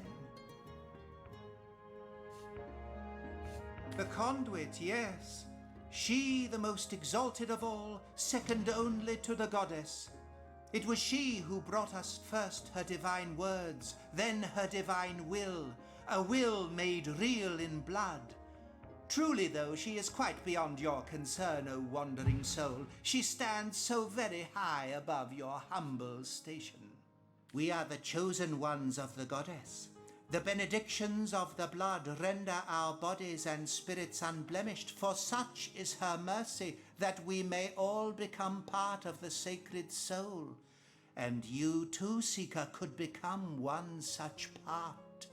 The conduit, yes. She, the most exalted of all, second only to the goddess. It was she who brought us first her divine words, then her divine will, a will made real in blood. Truly, though, she is quite beyond your concern, O wandering soul. She stands so very high above your humble station. We are the chosen ones of the goddess. The benedictions of the blood render our bodies and spirits unblemished, for such is her mercy, that we may all become part of the sacred soul. And you too, Seeker, could become one such part.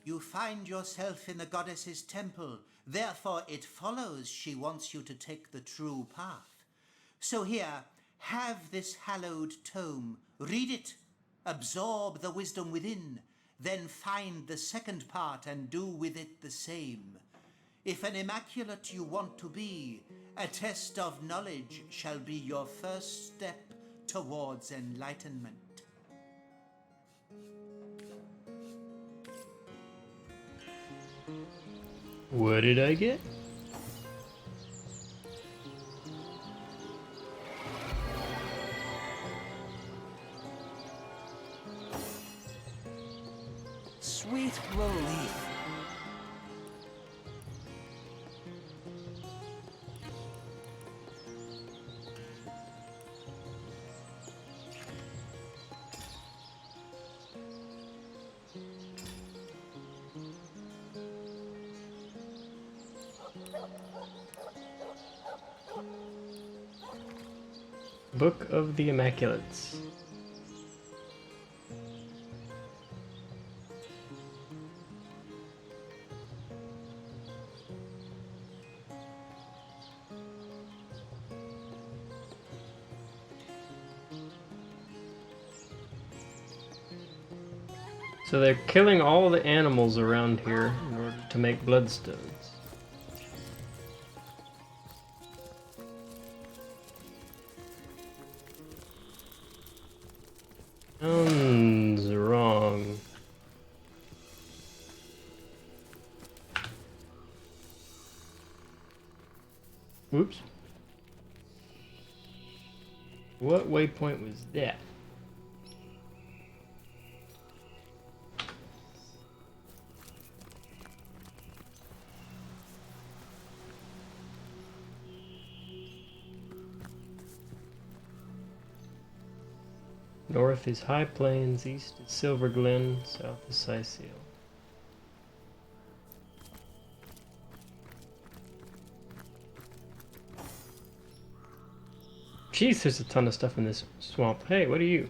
You find yourself in the goddess's temple, therefore it follows she wants you to take the true path. So here, have this hallowed tome, read it, absorb the wisdom within, then find the second part and do with it the same. If an immaculate you want to be, a test of knowledge shall be your first step towards enlightenment. What did I get? Sweet relief. Book of the Immaculates. So they're killing all the animals around here in order to make bloodstones. Sounds wrong. Whoops. What waypoint was that? North is High Plains, east is Silver Glen, south is Sicil. Jeez, there's a ton of stuff in this swamp. Hey, what are you?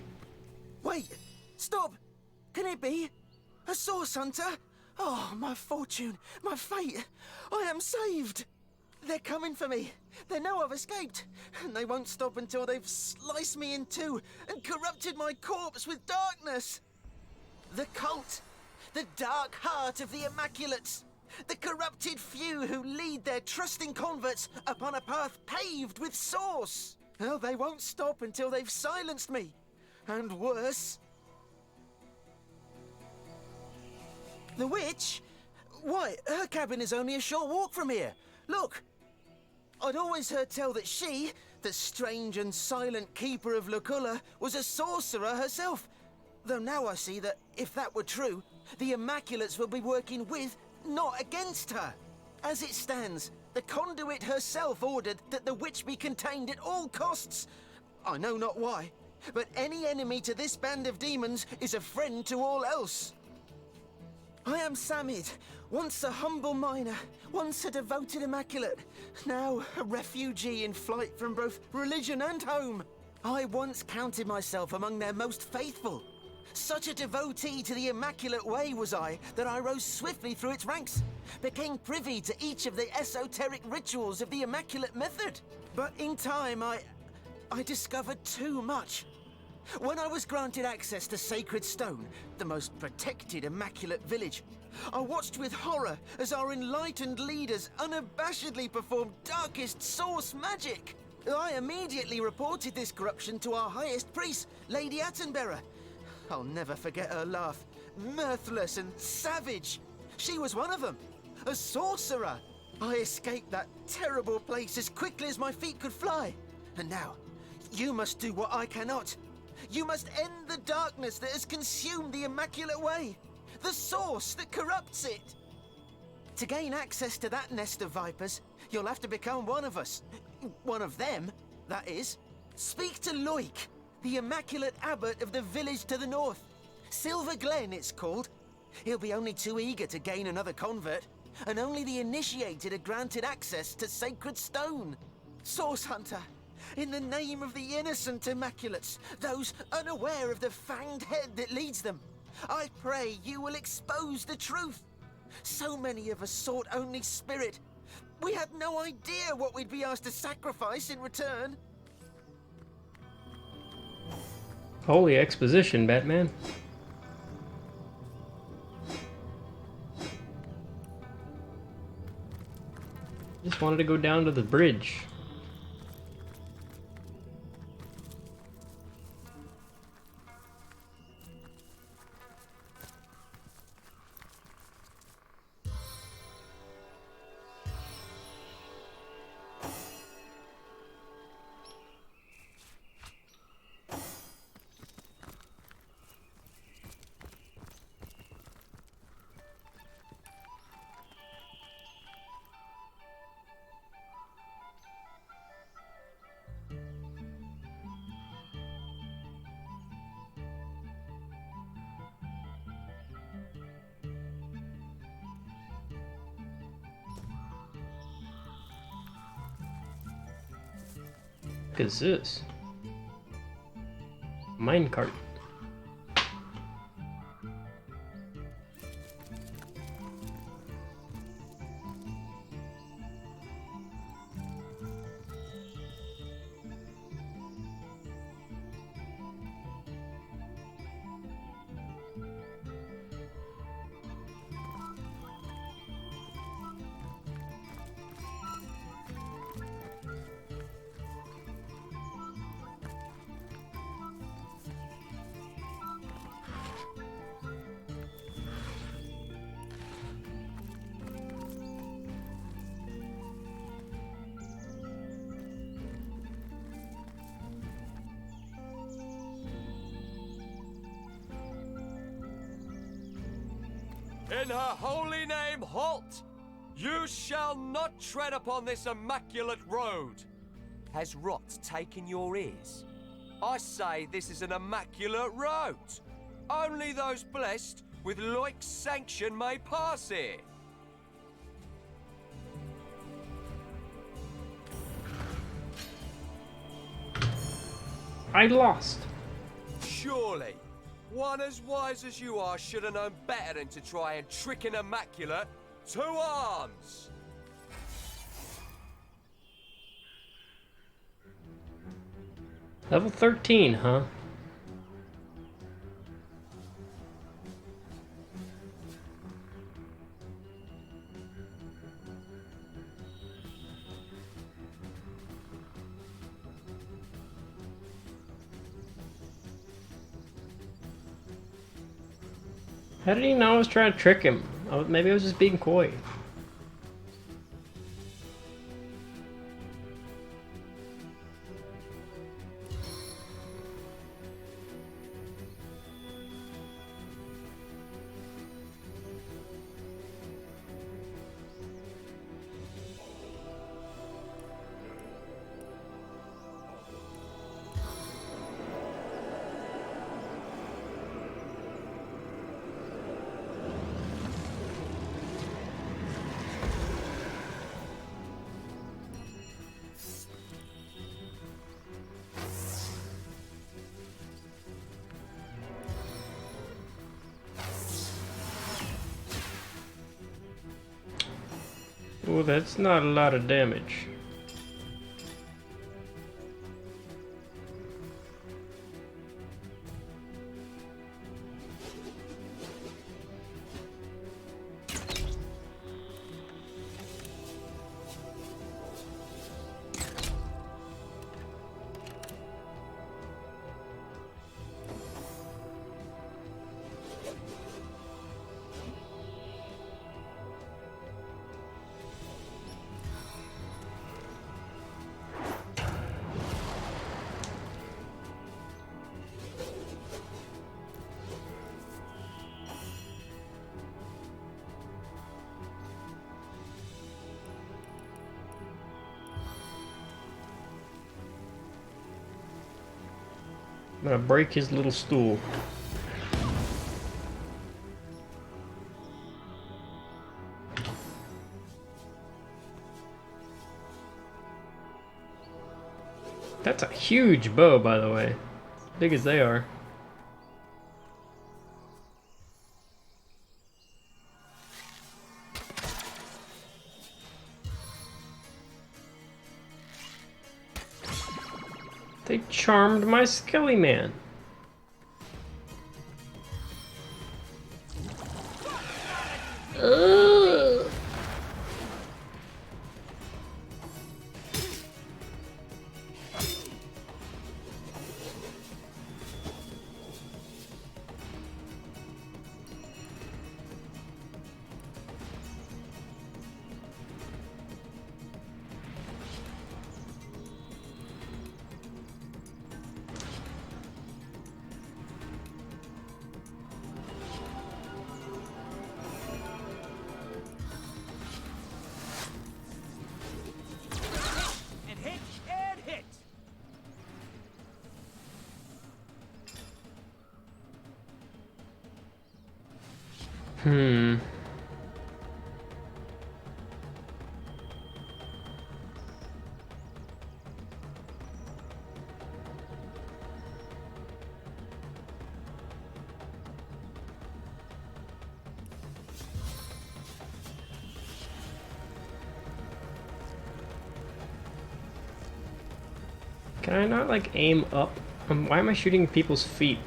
Wait! Stop! Can it be? A source hunter? Oh, my fortune, my fate! I am saved! They're coming for me. They know I've escaped, and they won't stop until they've sliced me in two and corrupted my corpse with darkness. The cult, the dark heart of the Immaculates, the corrupted few who lead their trusting converts upon a path paved with source. Well, they won't stop until they've silenced me, and worse. The witch? Why, her cabin is only a short walk from here. Look! I'd always heard tell that she, the strange and silent keeper of Luculla, was a sorcerer herself. Though now I see that, if that were true, the Immaculates will be working with, not against her. As it stands, the conduit herself ordered that the witch be contained at all costs. I know not why, but any enemy to this band of demons is a friend to all else. I am Samid, once a humble miner, once a devoted Immaculate, now a refugee in flight from both religion and home. I once counted myself among their most faithful. Such a devotee to the Immaculate Way was I, that I rose swiftly through its ranks, became privy to each of the esoteric rituals of the Immaculate method. But in time, I discovered too much. When I was granted access to Sacred Stone, the most protected Immaculate village, I watched with horror as our enlightened leaders unabashedly performed darkest source magic. I immediately reported this corruption to our highest priest, Lady Attenbearer. I'll never forget her laugh, mirthless and savage. She was one of them, a sorcerer. I escaped that terrible place as quickly as my feet could fly. And now, you must do what I cannot. You must end the darkness that has consumed the Immaculate Way, the source that corrupts it. To gain access to that nest of vipers, you'll have to become one of us. One of them, that is. Speak to Loik, the Immaculate Abbot of the village to the north. Silver Glen, it's called. He'll be only too eager to gain another convert, and only the initiated are granted access to Sacred Stone. Source Hunter, in the name of the innocent Immaculates, those unaware of the fanged head that leads them, I pray you will expose the truth. So many of us sought only spirit. We had no idea what we'd be asked to sacrifice in return. Holy exposition, Batman. Just wanted to go down to the bridge. What is this? Minecart. In her holy name, halt! You shall not tread upon this immaculate road. Has rot taken your ears? I say this is an immaculate road. Only those blessed with like sanction may pass here. I lost. Surely, one as wise as you are should have known better than to try and trick an immaculate to arms. Level 13, huh? How did he know I was trying to trick him? Maybe I was just being coy. Oh, that's not a lot of damage. I'm gonna break his little stool. That's a huge bow, by the way. As big as they are. They charmed my Skelly Man. Ugh. Can I not, like, aim up? Why am I shooting people's feet?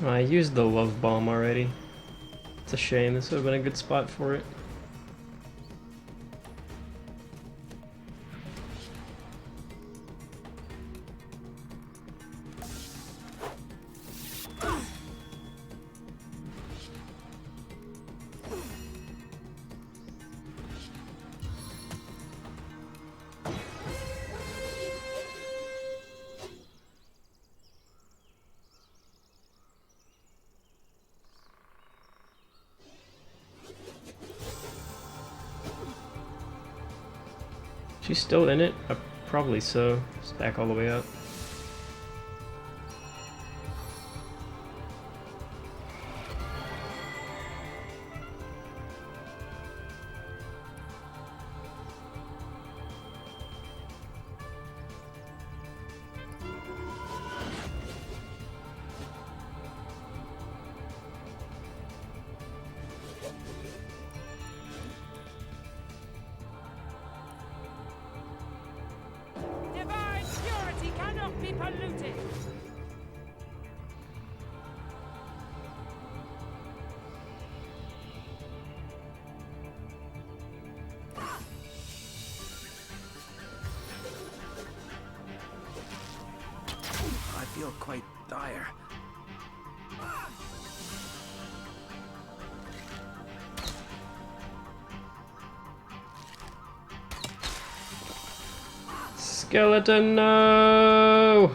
I used the love bomb already. It's a shame, this would have been a good spot for it. She's still in it? Probably so. It's back all the way up. I feel quite dire. Skeleton, no!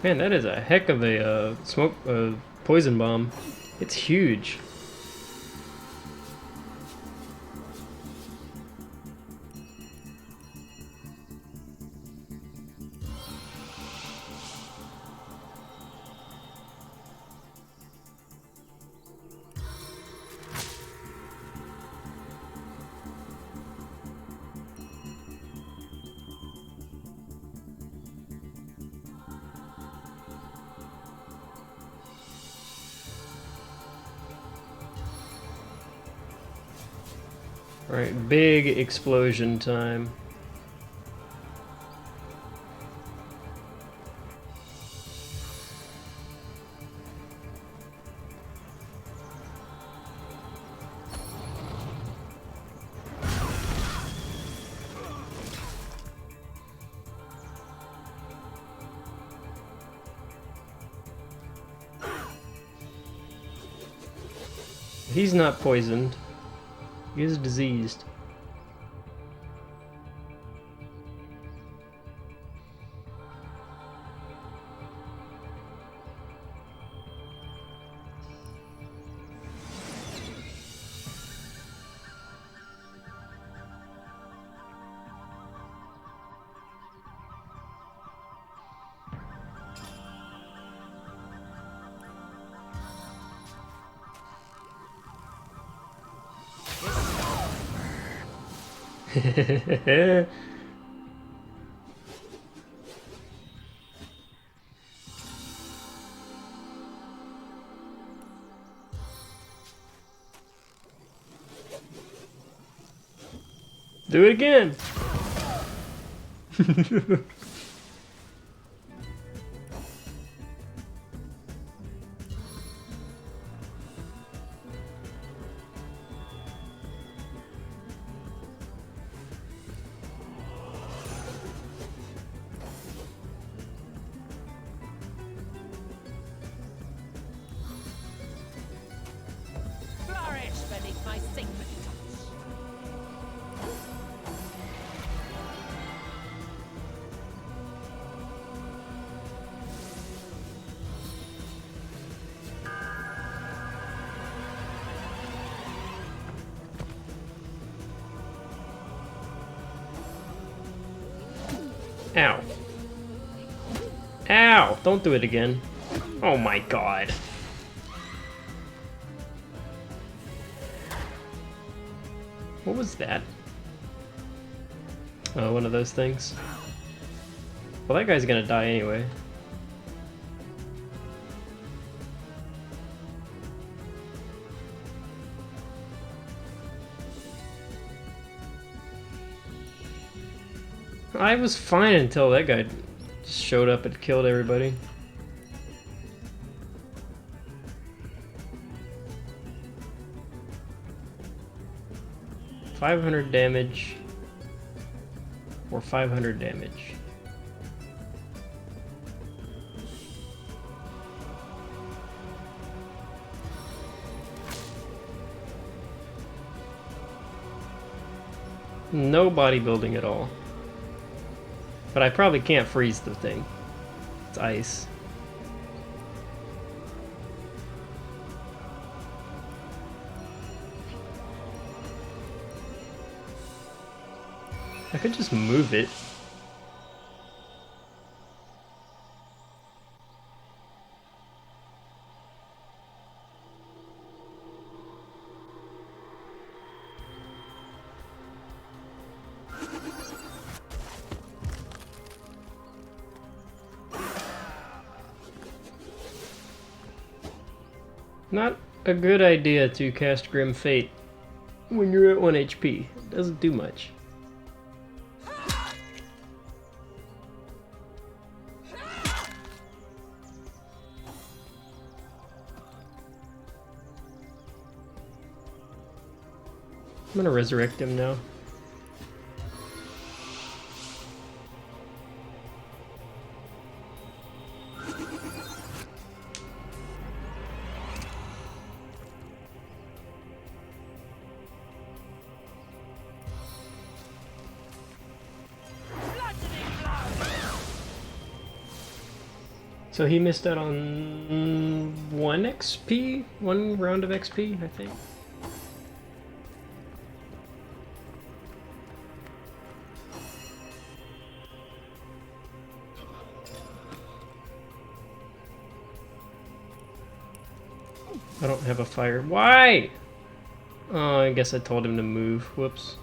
Man, that is a heck of a poison bomb. It's huge. Alright, big explosion time. He's not poisoned. He is diseased. Do it again. Flourish beneath my sacred touch. Ow. Ow! Don't do it again. Oh my god. What was that? Oh, one of those things. Well, that guy's gonna die anyway. I was fine until that guy just showed up and killed everybody. $500 damage or 500 damage. No bodybuilding at all. But I probably can't freeze the thing. It's ice. I could just move it. Not a good idea to cast Grim Fate when you're at 1 HP. It doesn't do much. I'm gonna resurrect him now. So he missed out on 1 XP? 1 round of XP, I think. I don't have a fire. Why? Oh, I guess I told him to move. Whoops.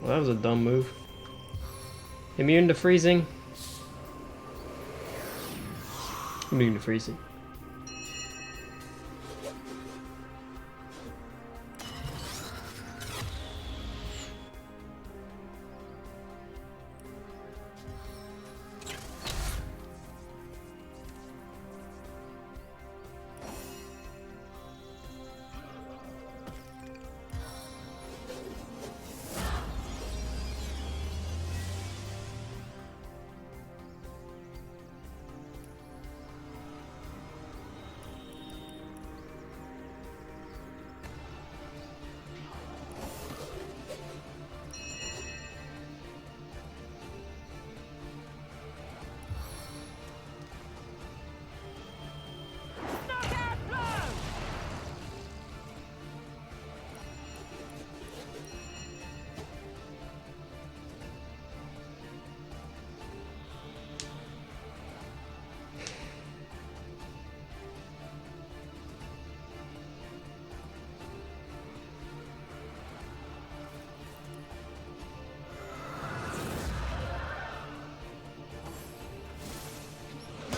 Well, that was a dumb move. Immune to freezing. Immune to freezing.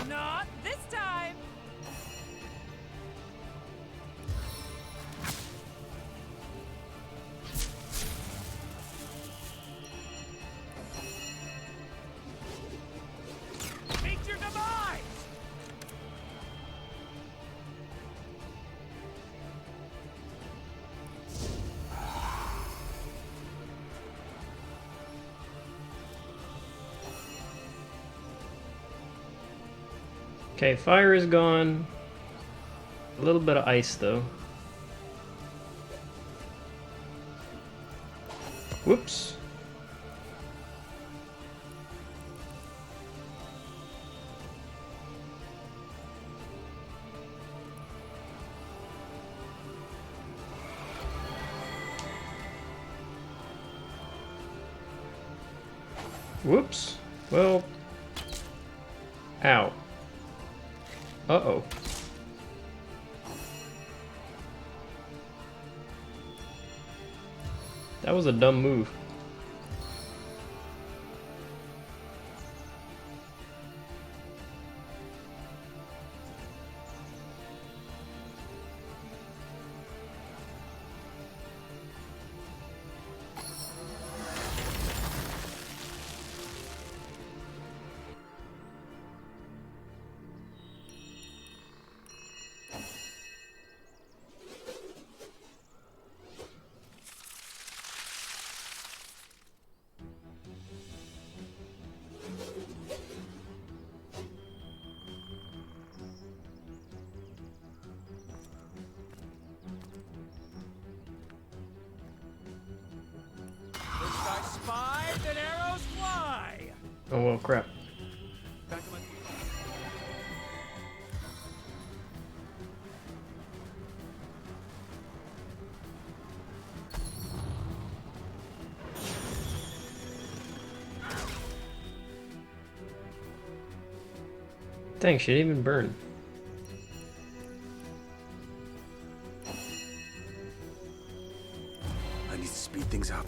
Not this time! Meet your demise! Okay, fire is gone. A little bit of ice though. Whoops. Whoops. Well. Ow. Uh-oh. That was a dumb move. First I spy, then arrows fly. Oh well, crap. Back of my Dang, she didn't even burn. I need to speed things up.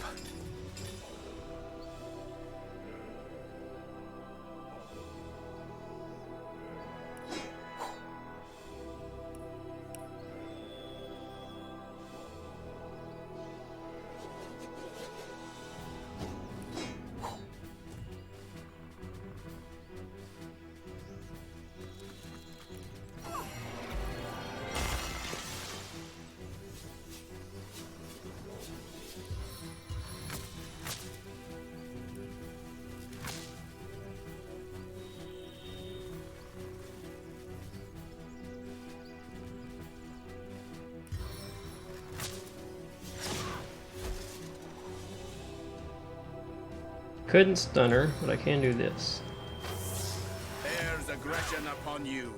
Couldn't stun her, but I can do this. There's aggression upon you.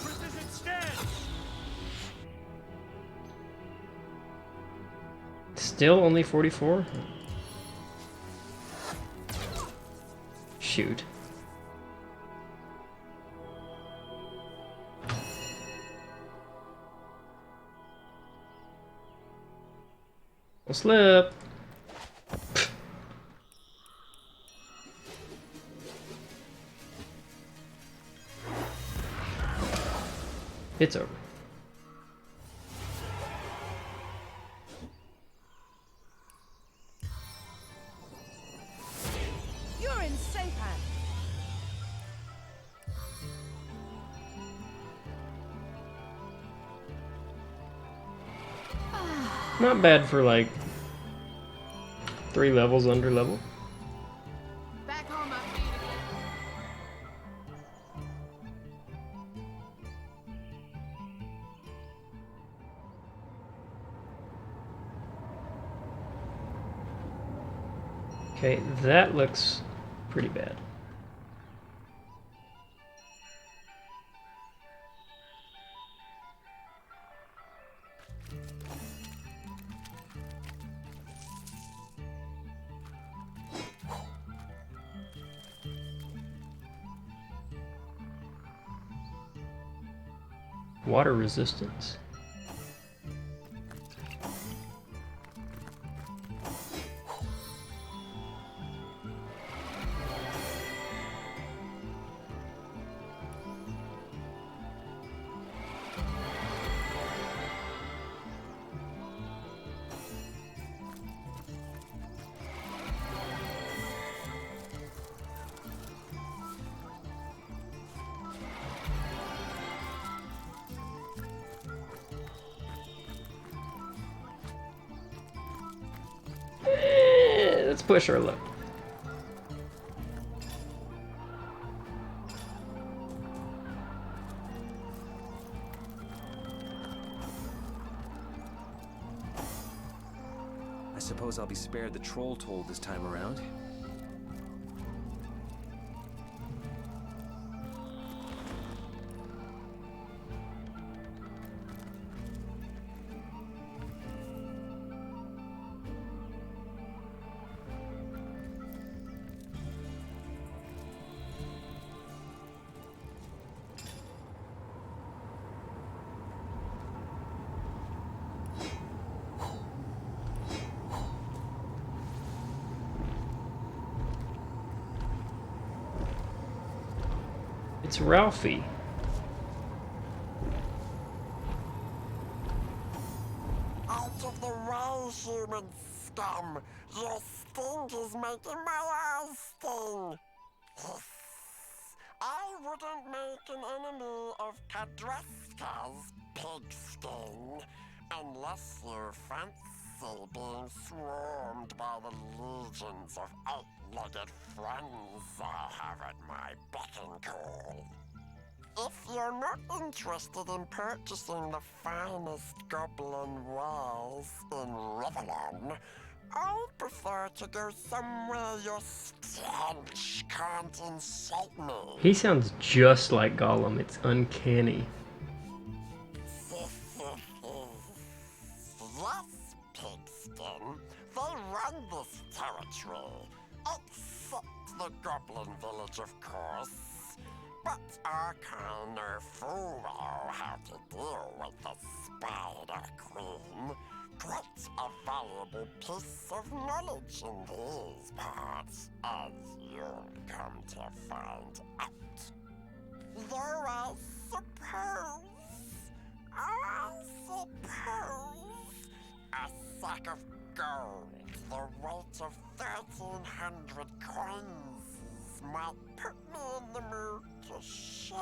precision stance. Still only 44? Shoot. I'll slip. It's over. You're in safe hands. Not bad for like 3 levels under level. Back on my feet again. Okay, that looks pretty bad. Water resistance. Let's push our luck. Suppose I'll be spared the troll toll this time around. It's Ralphie. Out of the way, human scum! Your stink is making my eyes sting! I wouldn't make an enemy of Kadraska's pigskin unless you fancy being swarmed by the legions of eight-legged friends I have at my beck and call. If you're not interested in purchasing the finest goblin wares in Rivellon, I'd prefer to go somewhere your stench can't insult me. He sounds just like Gollum. It's uncanny. Yes, Pigskin, they run this territory, except the goblin village, of course. But our kind of fool know how to deal with the Spider Queen. Quite a valuable piece of knowledge in these parts, as you'll come to find out. Though I suppose a sack of gold, the weight of 1,300 coins, might put me in the mood to share.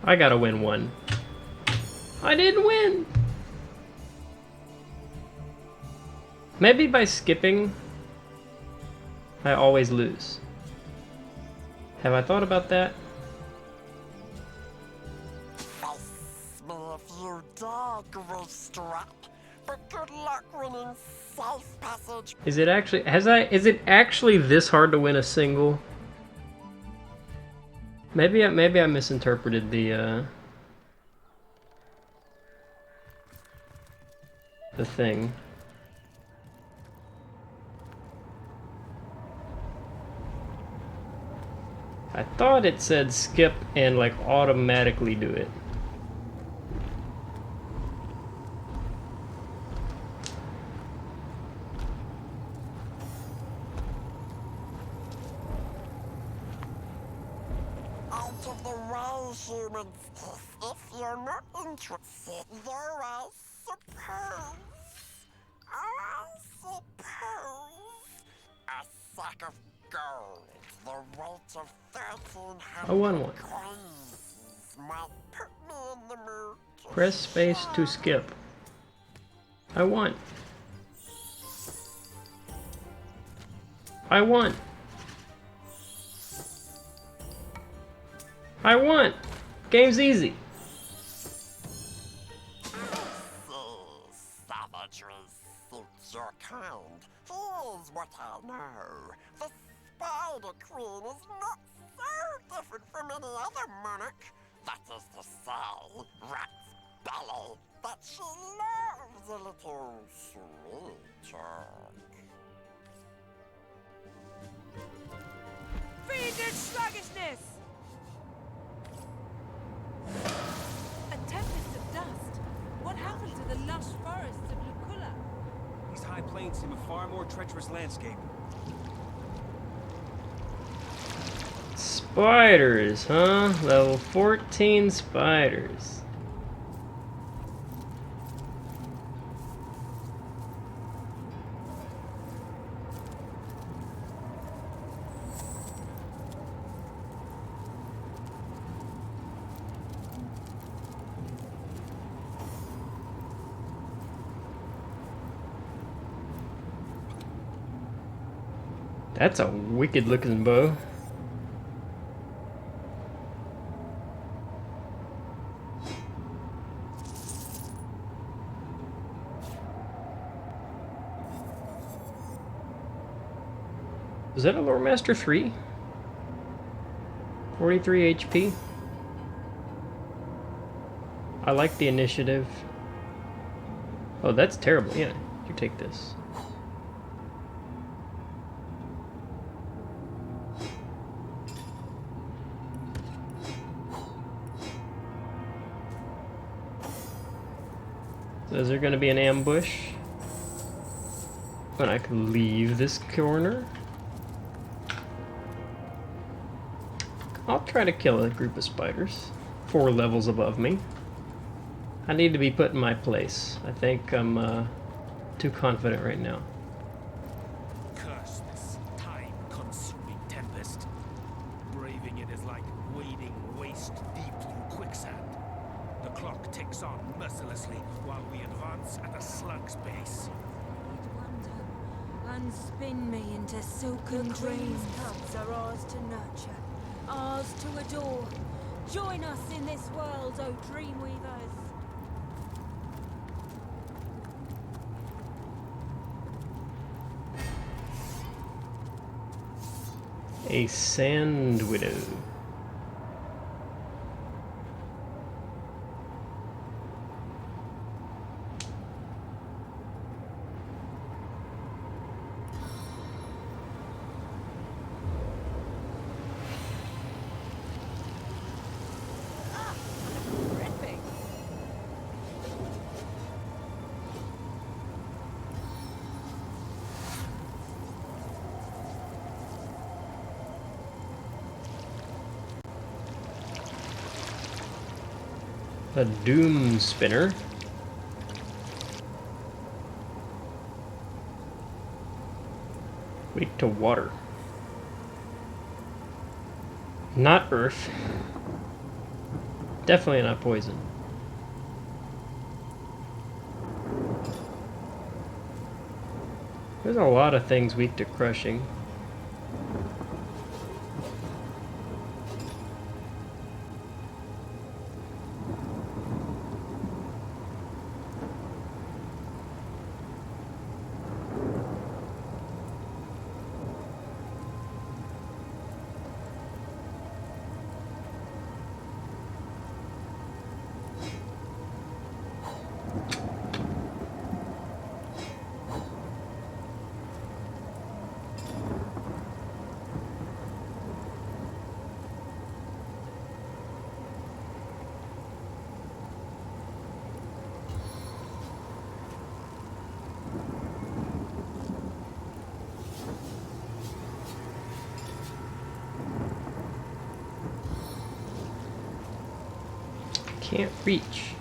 I gotta win one. I didn't win! Maybe by skipping, I always lose. Have I thought about that? Face me if you dare, Greystrap, but good luck winning safe passage. Is it actually, is it actually this hard to win a single? Maybe I misinterpreted the thing. I thought it said skip and like automatically do it. Out of the way, humans. If you're not interested, though I suppose a sack of gold, the weight of 1,300 I won one. coins, might put me in the mood. Press space to skip. I won. I won. I won. Game's easy. Savagery suits your kind. Here's what I know. The Spider Queen is not so different from any other monarch. That is to say, Rat's belly, that she loves a little sweet talk. Feed their sluggishness! A tempest of dust. What happened to the lush forests of Luculla? These high plains seem a far more treacherous landscape. Spiders, huh? Level 14 spiders. That's a wicked looking bow. Is that a Lore Master 3? 43 HP. I like the initiative. Oh, that's terrible. Yeah, you take this. So is there going to be an ambush? When I can leave this corner? I'll try to kill a group of spiders. 4 levels above me. I need to be put in my place. I think I'm too confident right now. Curse this time-consuming tempest. Braving it is like wading waist deep through quicksand. The clock ticks on mercilessly while we advance at a slug's pace. Unspin me into silken dreams. Cubs are ours to nurture, ours to adore. Join us in this world, O Dreamweavers. A Sand Widow. A Doom Spinner. Weak to water. Not earth. Definitely not poison. There's a lot of things weak to crushing. Can't reach.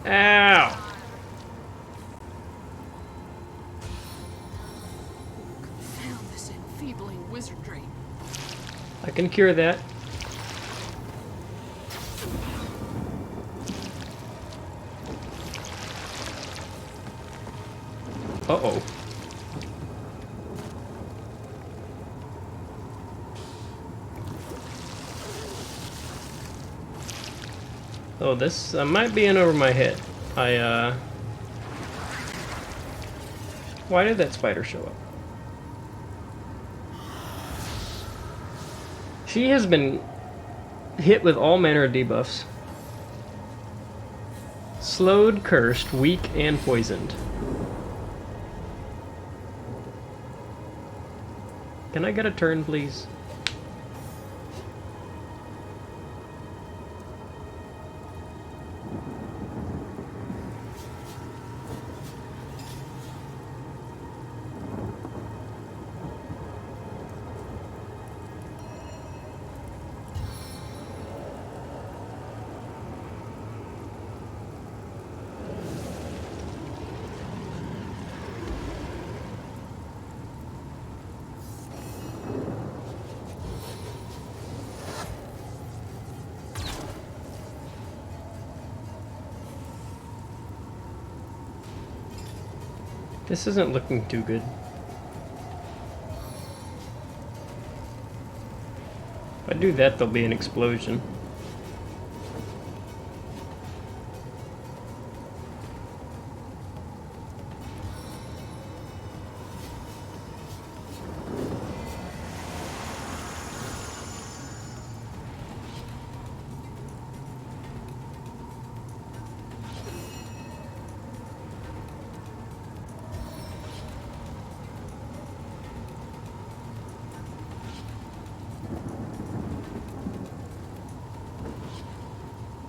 Ow! Confound this enfeebling wizardry. I can cure that. Uh-oh. Oh, this might be in over my head. Why did that spider show up? She has been hit with all manner of debuffs. Slowed, cursed, weak, and poisoned. Can I get a turn, please? This isn't looking too good. If I do that, there'll be an explosion.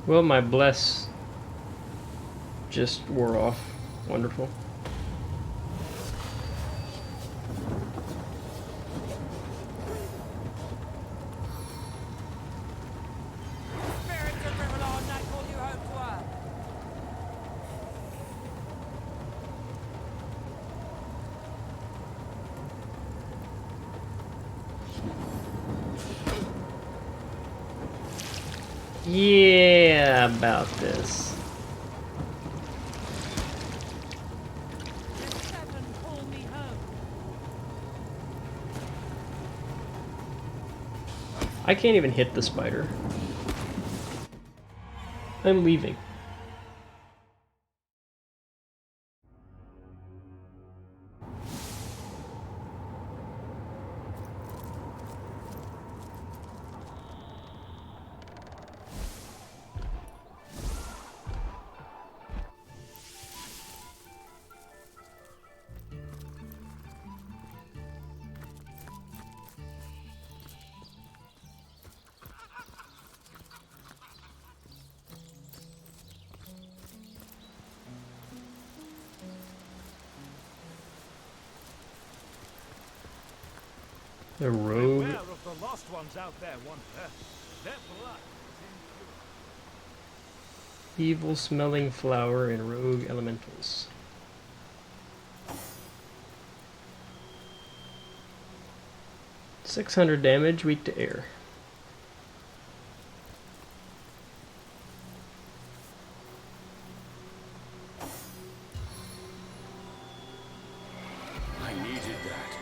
Well, my bless just wore off. Wonderful. Yeah, about this. I can't even hit the spider. I'm leaving. The rogue. Beware of the lost ones out there, Wanderer. Their blood is Evil smelling flower and rogue elementals. $600 damage, weak to air. I needed that.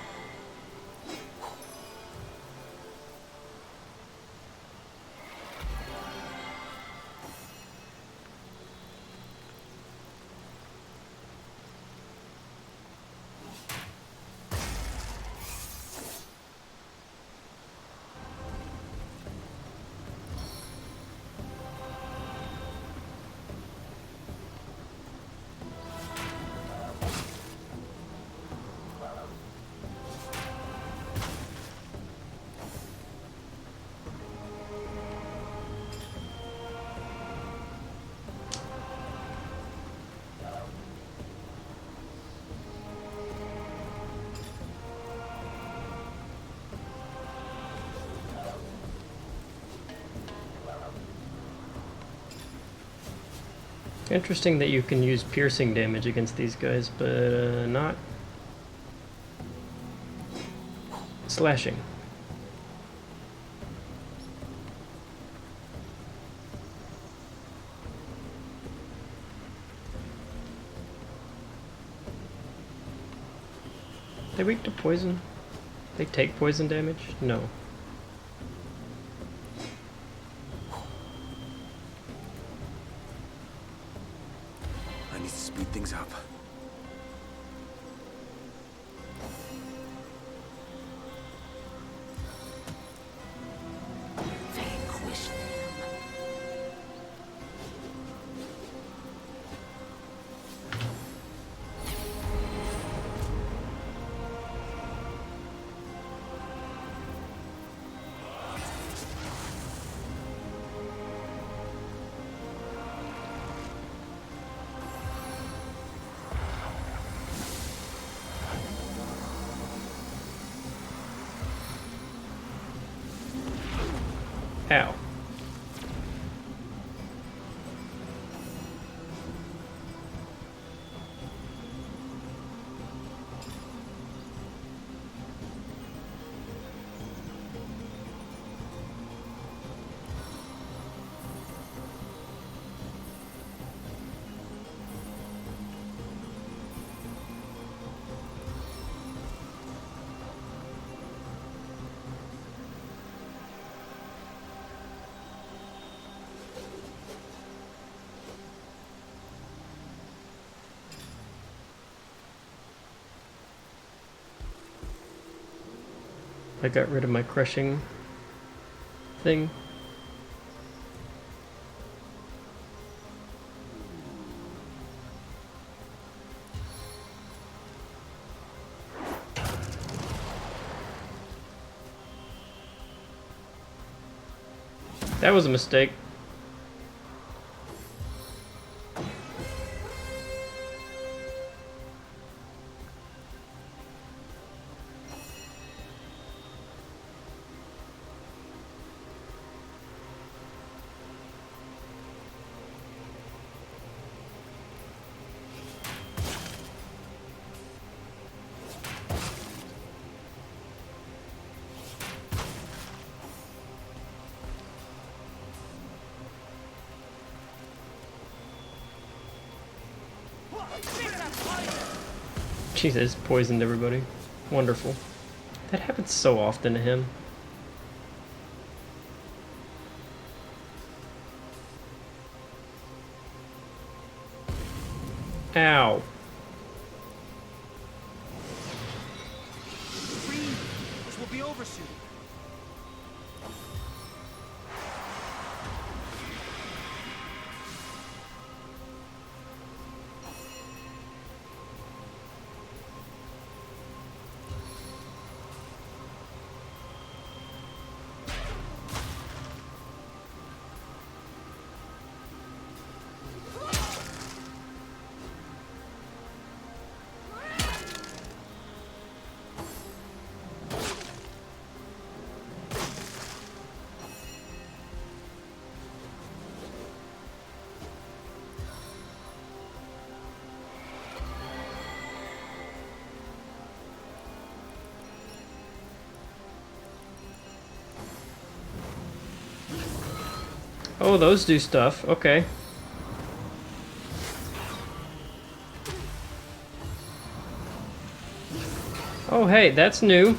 Interesting that you can use piercing damage against these guys, but not slashing. They weak to poison? They take poison damage? No. I need to speed things up. Vanquish them. Ow. I got rid of my crushing thing. That was a mistake. Jesus, poisoned everybody. Wonderful. That happens so often to him. Ow. This will be over soon. Oh, those do stuff. Okay. Oh, hey, that's new.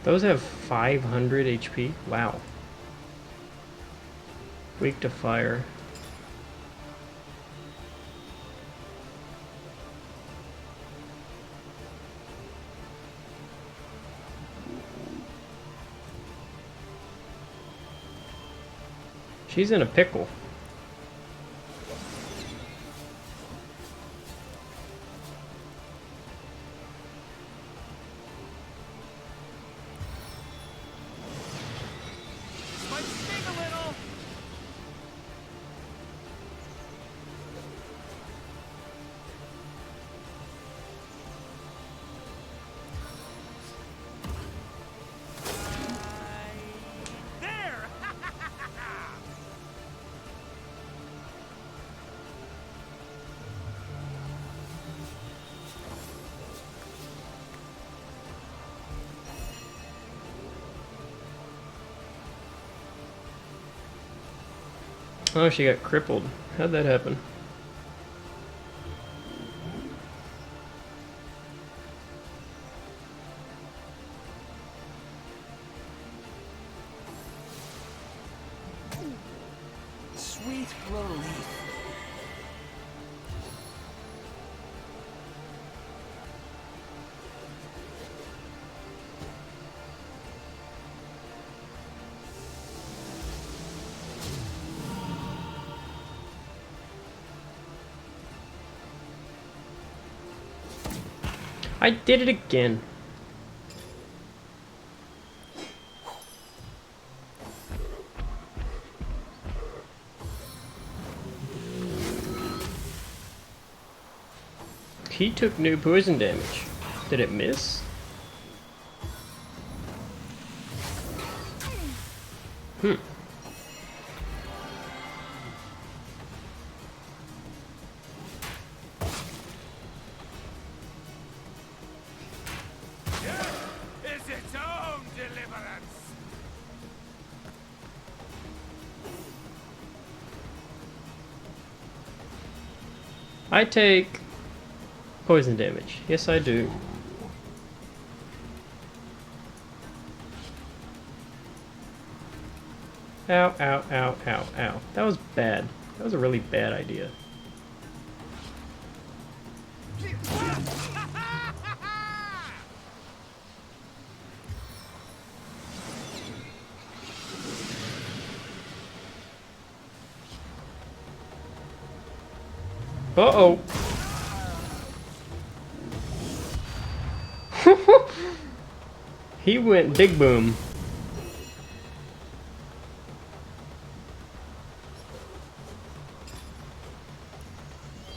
Those have 500 HP? Wow. Weak to fire. She's in a pickle. Oh, she got crippled. How'd that happen? Sweet relief. I did it again. He took new poison damage. Did it miss? Hmm. Is its own deliverance. I take poison damage. Yes, I do. Ow, ow, ow, ow, ow. That was bad. That was a really bad idea. Uh-oh. He went big boom.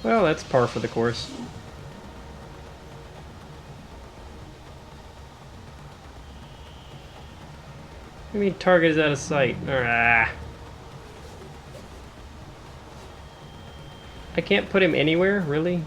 Well, that's par for the course. I mean, target is out of sight. Ah. I can't put him anywhere, really?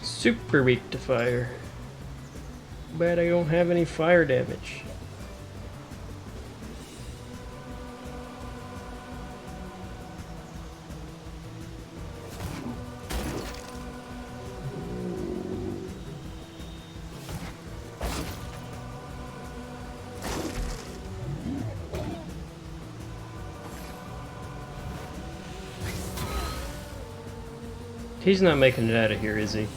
Super weak to fire. But I don't have any fire damage. He's not making it out of here, is he?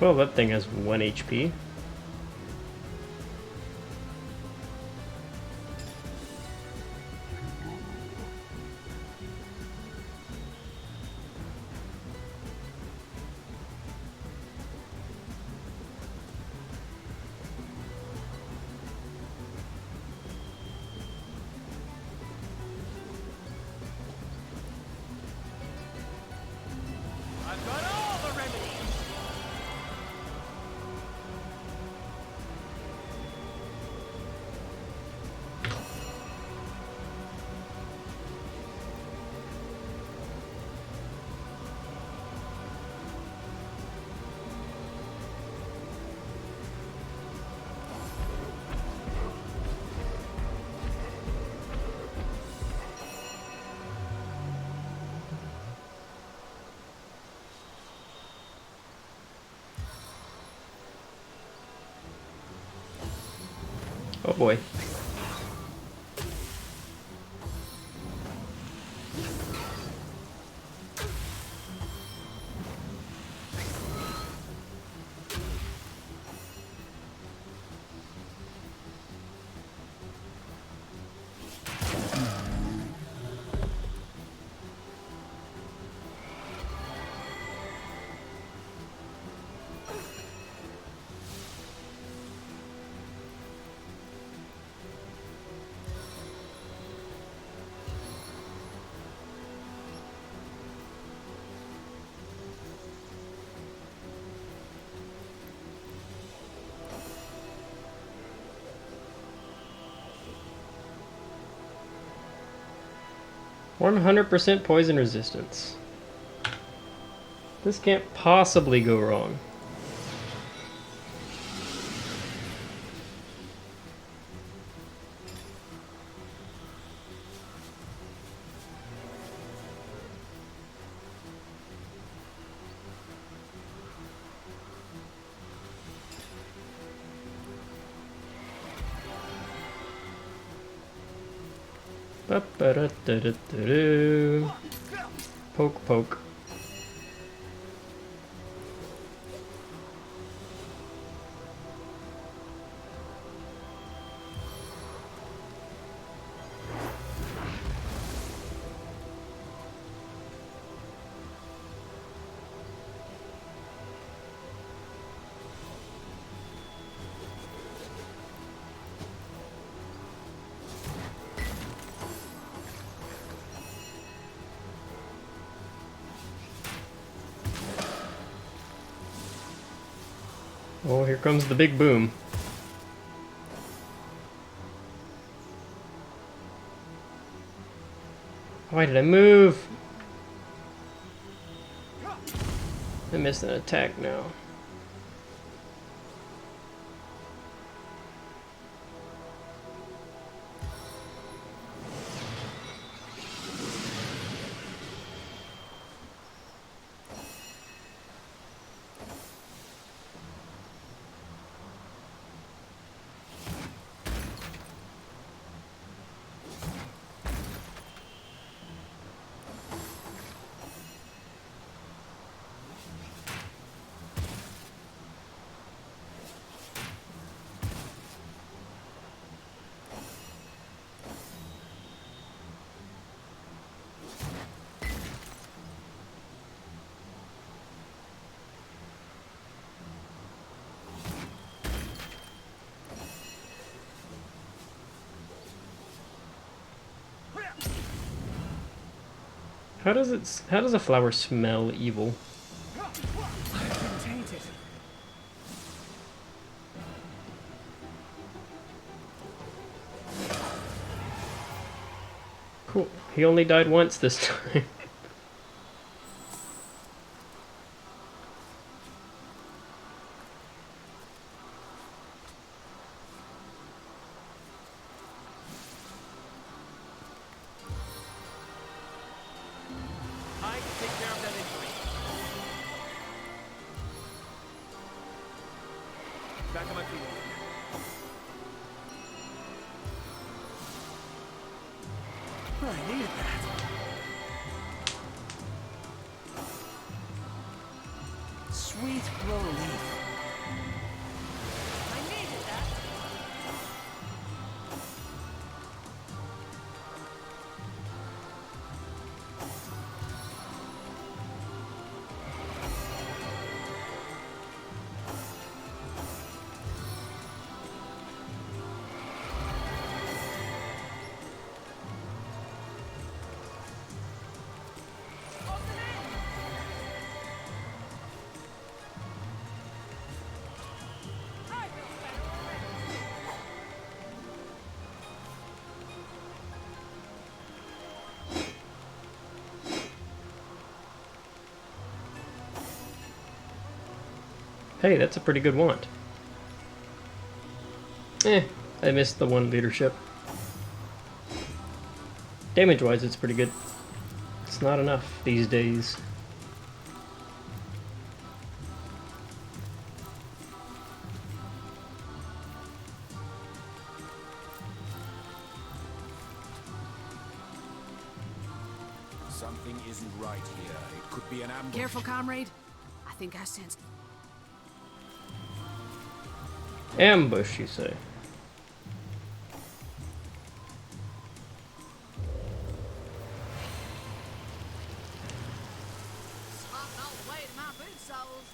Well, that thing has 1 HP. I've got all the remedies. Oh boy. %100% poison resistance. This can't possibly go wrong. Ba-ba-da-da-da-da-do. Poke, poke. Oh, here comes the big boom. Why did I move? I missed an attack now. How does a flower smell evil? Cool. He only died once this time. I can take care of that injury. Back on my feet. I needed that. Sweet relief. I needed that. Hey, that's a pretty good wand. I missed the one leadership. Damage-wise, it's pretty good. It's not enough these days. Something isn't right here. It could be an ambush. Careful, comrade. I think I sensed. Ambush, you say? Hopping all the way to my boot soles.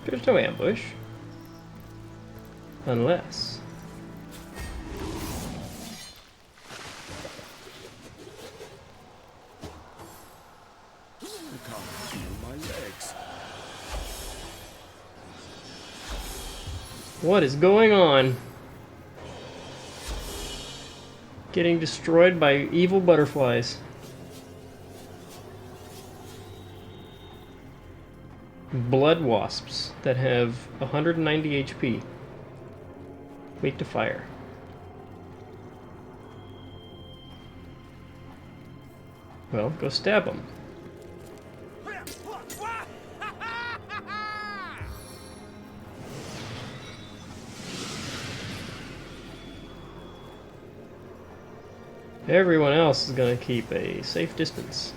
There's no ambush. Unless... I can't feel my legs. What is going on? Getting destroyed by evil butterflies. Blood wasps that have 190 HP. Weak to fire. Well, go stab them. Everyone else is gonna keep a safe distance.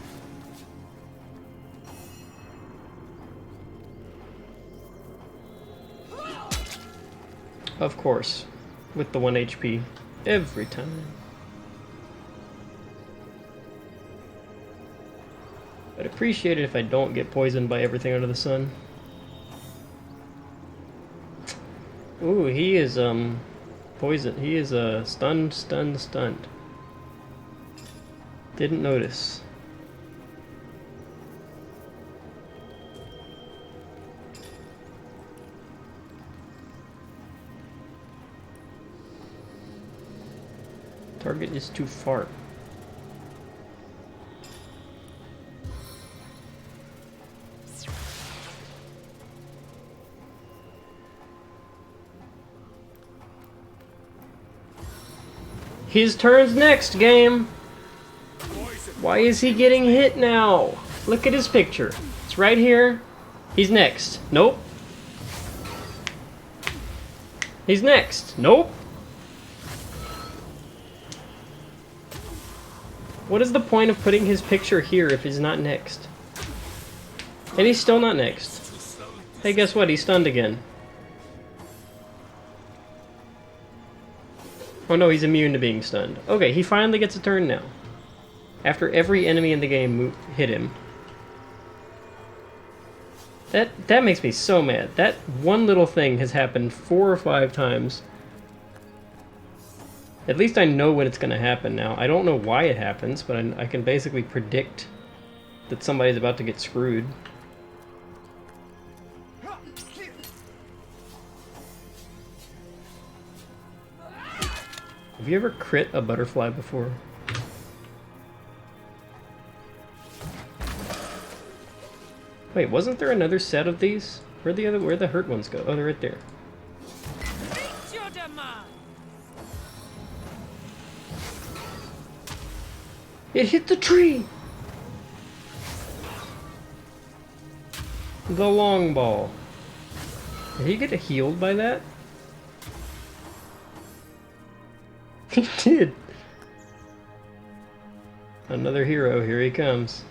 Of course, with the 1 HP every time. I'd appreciate it if I don't get poisoned by everything under the sun. Ooh, he is poisoned. He is stunned. Didn't notice. Target is too far. His turn's next, game! Why is he getting hit now? Look at his picture. It's right here. He's next. Nope. He's next. Nope. What is the point of putting his picture here if he's not next? And he's still not next. Hey, guess what? He's stunned again. Oh no, he's immune to being stunned. Okay, he finally gets a turn now. After every enemy in the game hit him. That makes me so mad. That one little thing has happened 4 or 5 times. At least I know when it's going to happen now. I don't know why it happens, but I can basically predict that somebody's about to get screwed. Have you ever crit a butterfly before? Wait, wasn't there another set of these? Where'd the hurt ones go? Oh, they're right there. It hit the tree! The long ball. Did he get healed by that? He did! Another hero, here he comes.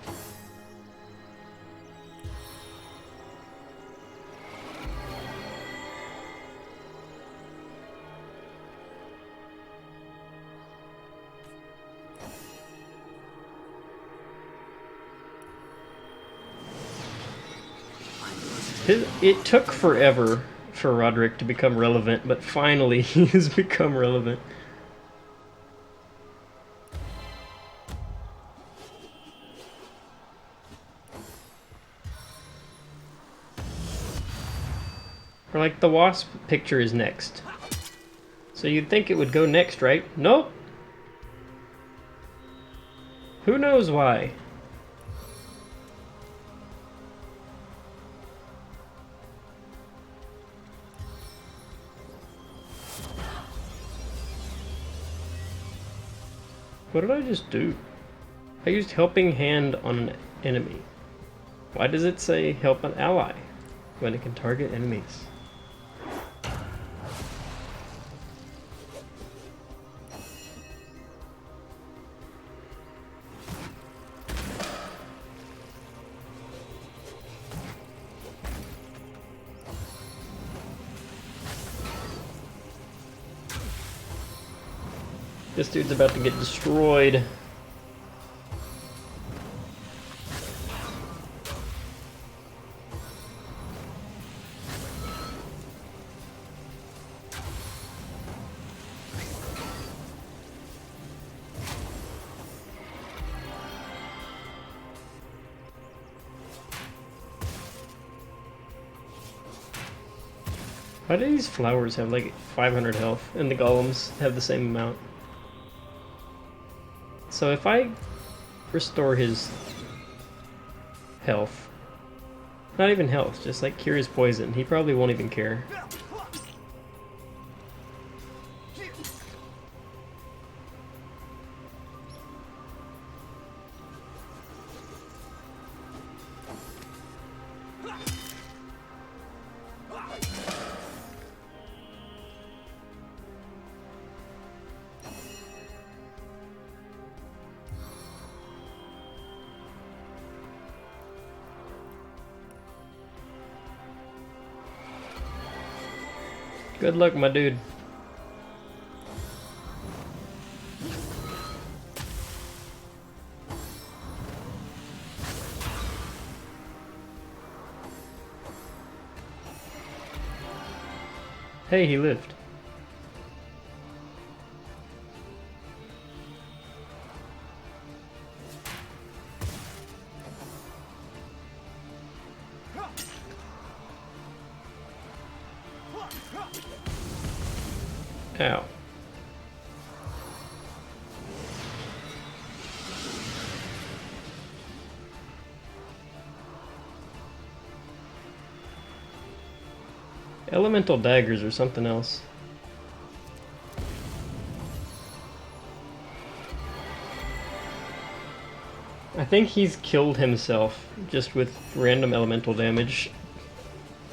It took forever for Roderick to become relevant, but finally he has become relevant. Or like the wasp picture is next. So you'd think it would go next, right? Nope! Who knows why? What did I just do? I used helping hand on an enemy. Why does it say help an ally when it can target enemies? This dude's about to get destroyed. Why do these flowers have like 500 health and the golems have the same amount? So if I restore his health, not even health, just like cure his poison, he probably won't even care. Good luck, my dude. Hey, he lived. Ow. Elemental daggers or something else. I think he's killed himself just with random elemental damage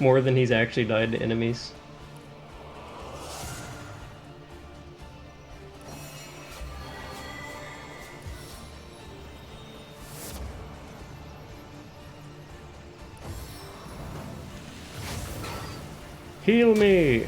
more than he's actually died to enemies. Heal me!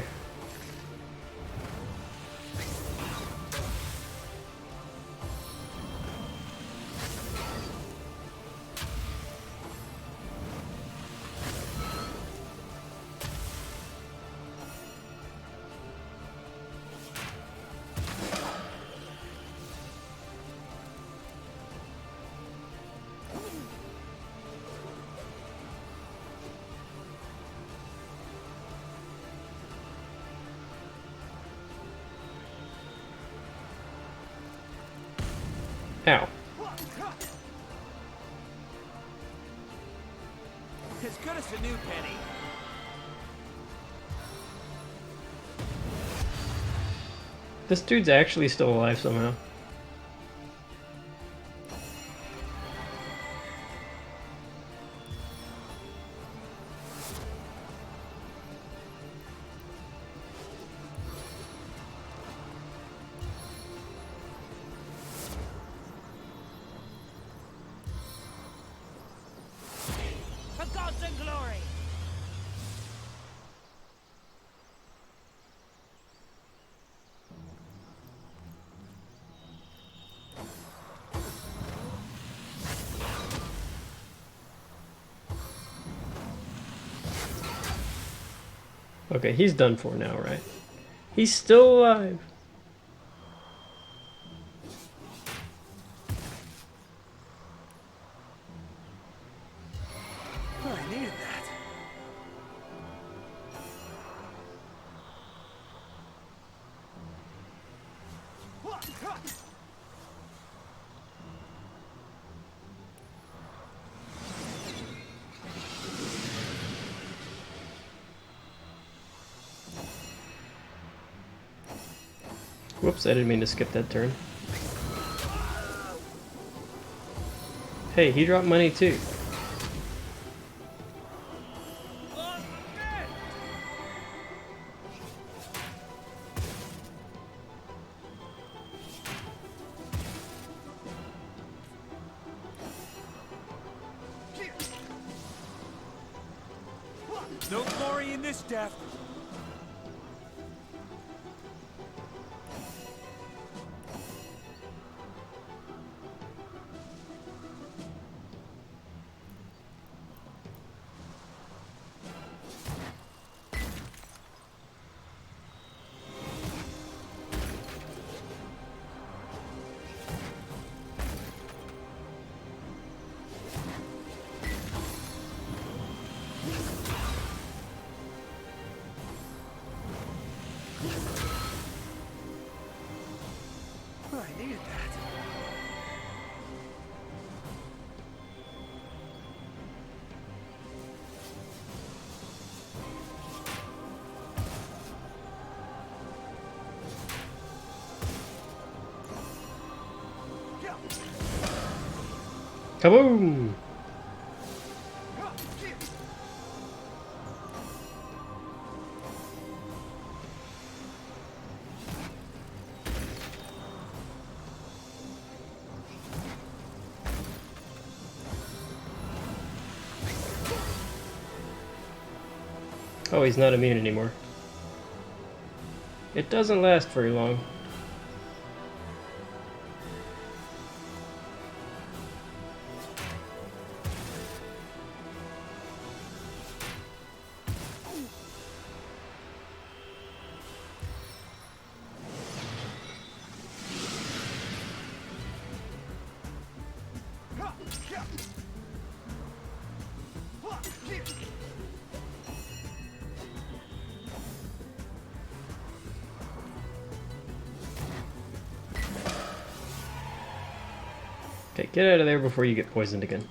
Ow. As good as a new penny. This dude's actually still alive somehow. For gods and glory! Okay, he's done for now, right? He's still alive. I needed that. Whoops, I didn't mean to skip that turn. Hey, he dropped money too. No glory in this death. Kaboom! Oh, he's not immune anymore. It doesn't last very long. Okay, get out of there before you get poisoned again.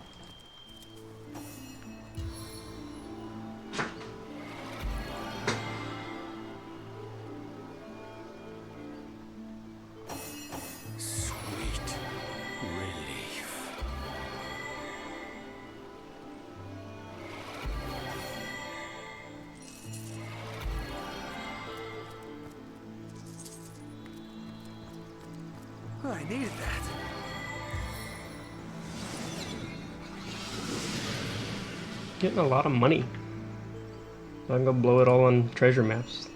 Sweet relief. I needed that. Getting a lot of money. So I can go blow it all on treasure maps.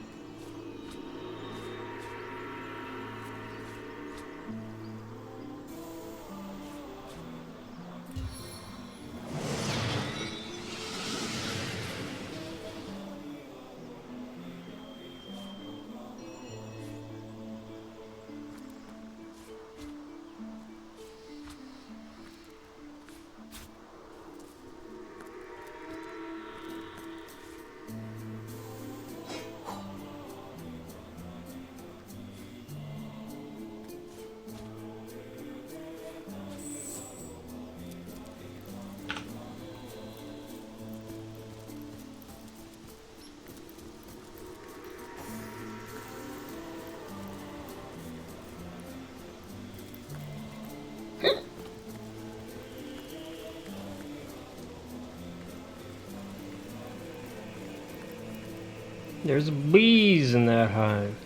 There's bees in that hive.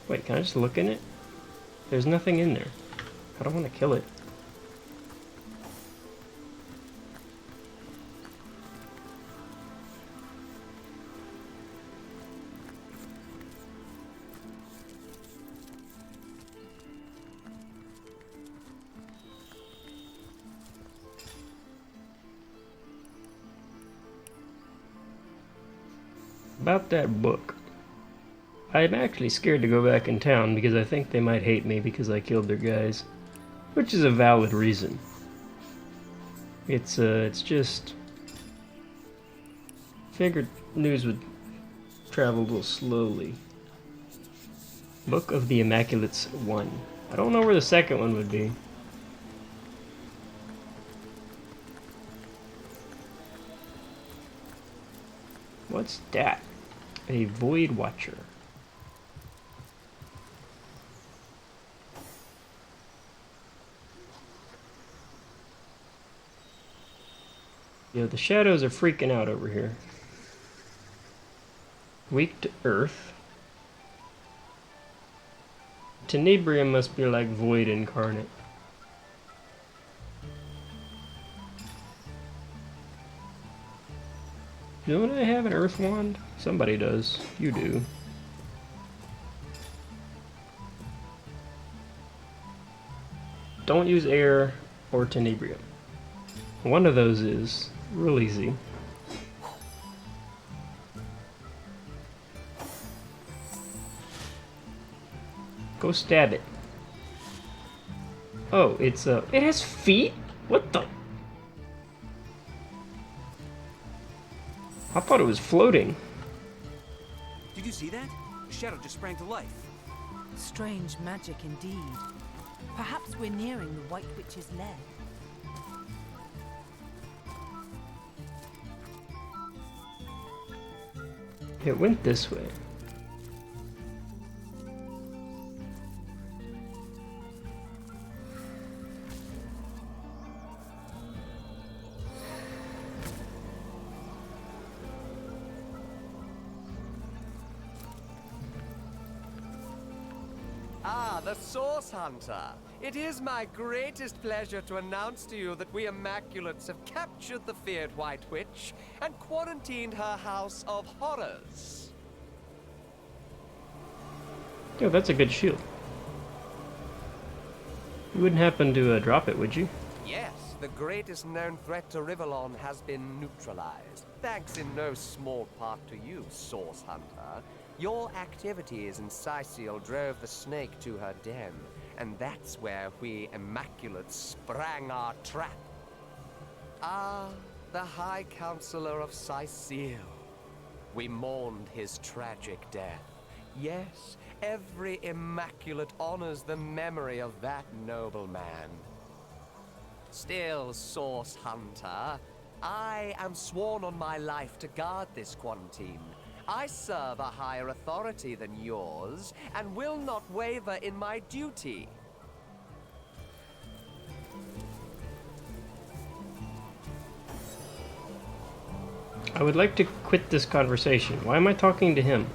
Wait, can I just look in it? There's nothing in there. I don't want to kill it. About that book. I'm actually scared to go back in town because I think they might hate me because I killed their guys. Which is a valid reason. It's just... figured news would travel a little slowly. Book of the Immaculates 1. I don't know where the second one would be. What's that? A Void Watcher. Yo, the shadows are freaking out over here. Weak to earth. Tenebrium must be like Void incarnate. Don't I have an earth wand? Somebody does. You do. Don't use air or tenebrium. One of those is real easy. Go stab it. Oh, it has feet? What the? I thought it was floating. Did you see that? The shadow just sprang to life. Strange magic indeed. Perhaps we're nearing the White Witch's lair. It went this way. the Source Hunter. It is my greatest pleasure to announce to you that we Immaculates have captured the feared White Witch and quarantined her house of horrors. Yo, that's a good shield. You wouldn't happen to drop it, would you? Yes, the greatest known threat to Rivellon has been neutralized. Thanks in no small part to you, Source Hunter. Your activities in Sicil drove the snake to her den, and that's where we Immaculates sprang our trap. Ah, the High Counselor of Sicil. We mourned his tragic death. Yes, every Immaculate honors the memory of that noble man. Still, Source Hunter, I am sworn on my life to guard this quarantine. I serve a higher authority than yours, and will not waver in my duty. I would like to quit this conversation. Why am I talking to him?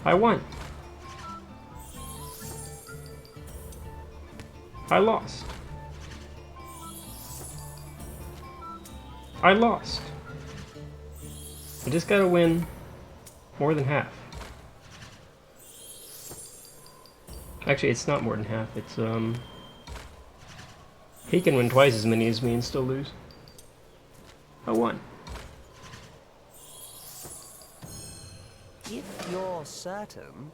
I won. I lost. I lost. I just gotta win more than half. Actually, it's not more than half. It's, he can win twice as many as me and still lose. I won. If you're certain,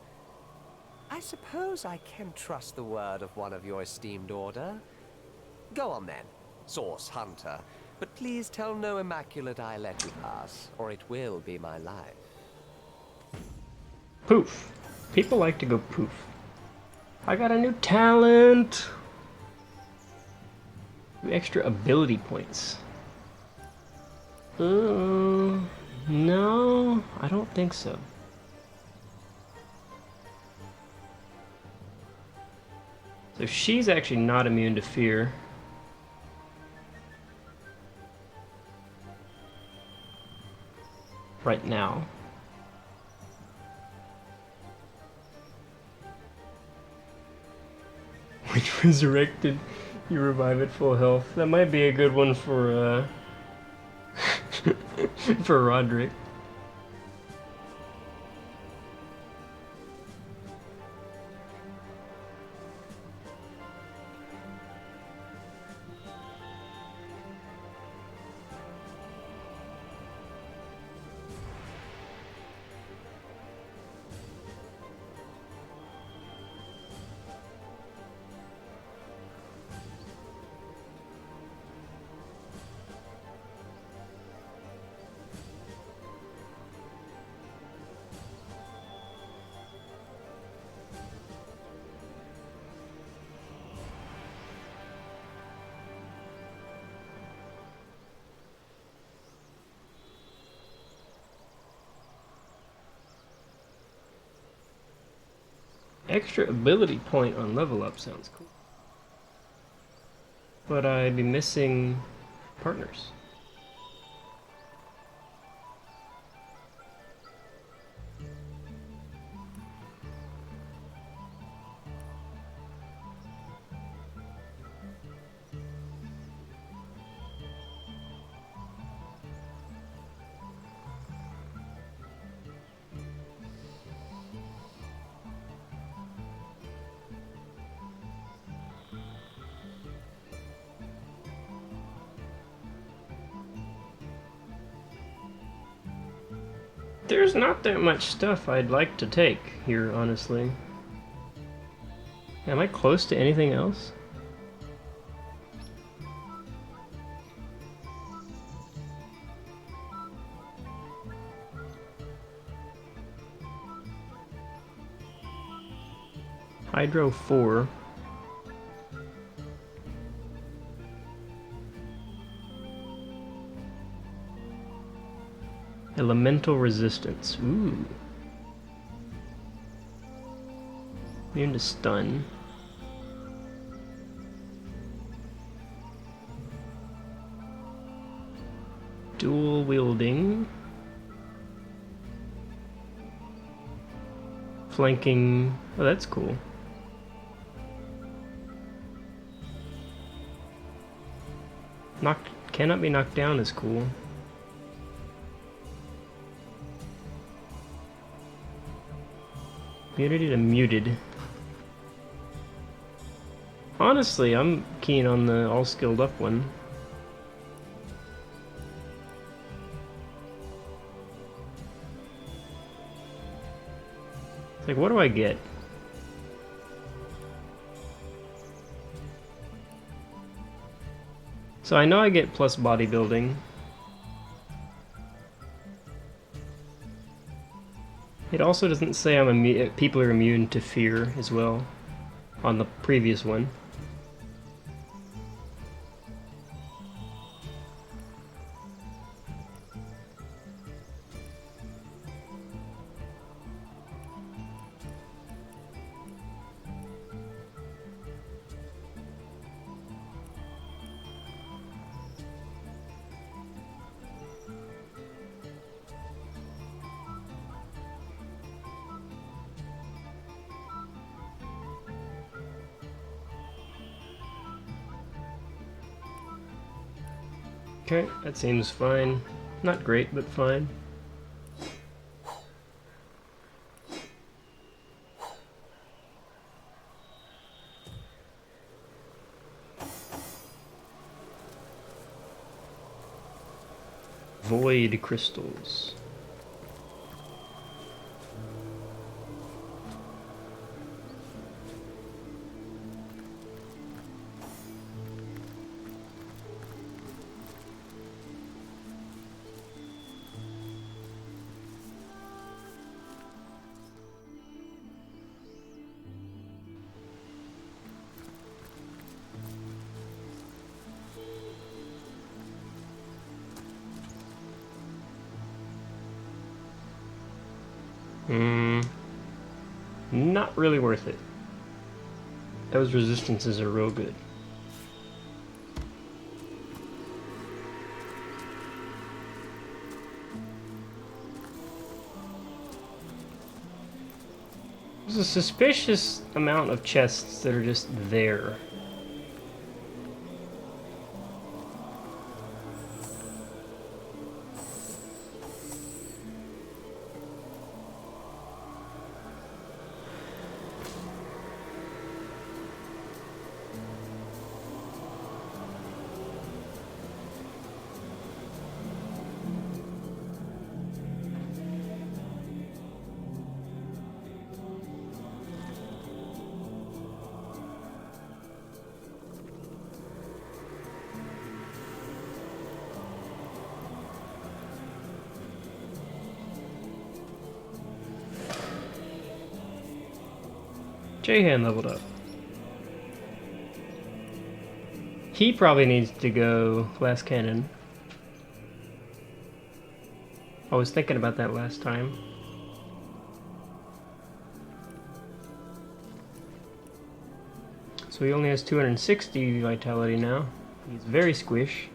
I suppose I can trust the word of one of your esteemed order. Go on then, Source Hunter, but please tell no Immaculate I let you pass, or it will be my life. Poof. People like to go poof. I got a new talent! Extra ability points. No, I don't think so. So she's actually not immune to fear. Right now. Which resurrected, you revive at full health. That might be a good one for, for Roderick. Extra ability point on level up sounds cool. But I'd be missing partners. There's not that much stuff I'd like to take here, honestly. Am I close to anything else? Hydro 4. Elemental resistance. Ooh. Immune to stun. Dual wielding. Flanking. Oh, that's cool. Cannot be knocked down is cool. Immunity to muted. Honestly, I'm keen on the all skilled up one. It's like, what do I get? So I know I get plus bodybuilding. It also doesn't say people are immune to fear as well on the previous one. Okay, that seems fine. Not great, but fine. Void crystals. Not really worth it. Those resistances are real good. There's a suspicious amount of chests that are just there. Jahan leveled up. He probably needs to go glass cannon. I was thinking about that last time. So he only has 260 vitality now. He's very squish.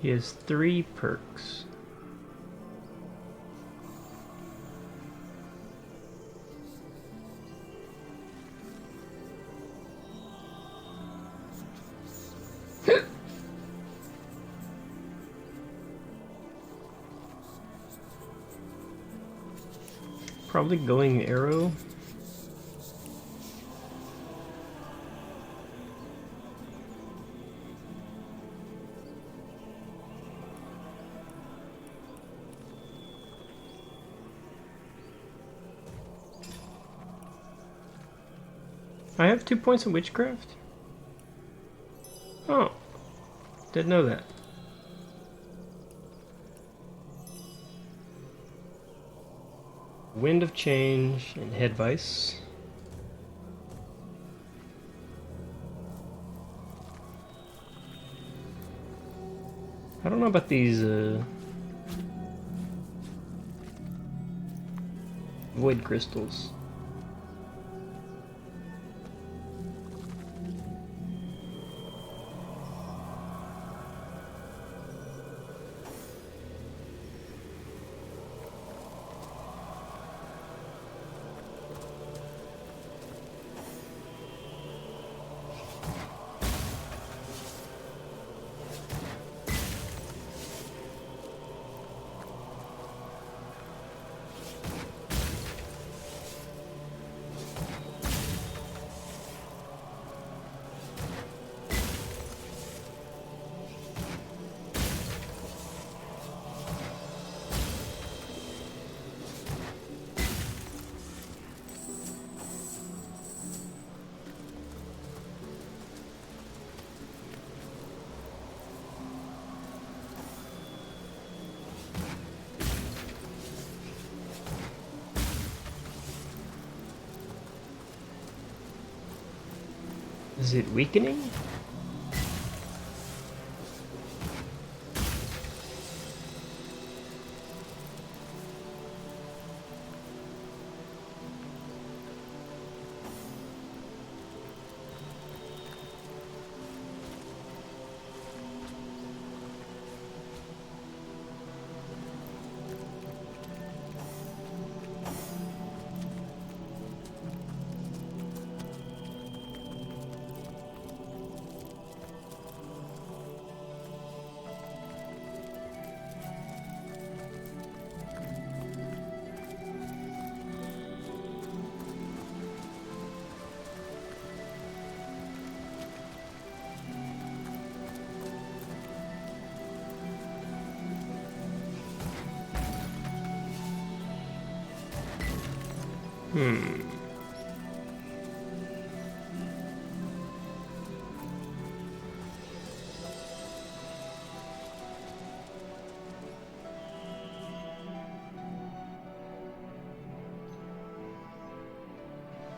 He has 3 perks. Probably going arrow. I have 2 points of witchcraft? Oh, didn't know that. Wind of Change and Head Vice. I don't know about these void crystals. Is it weakening?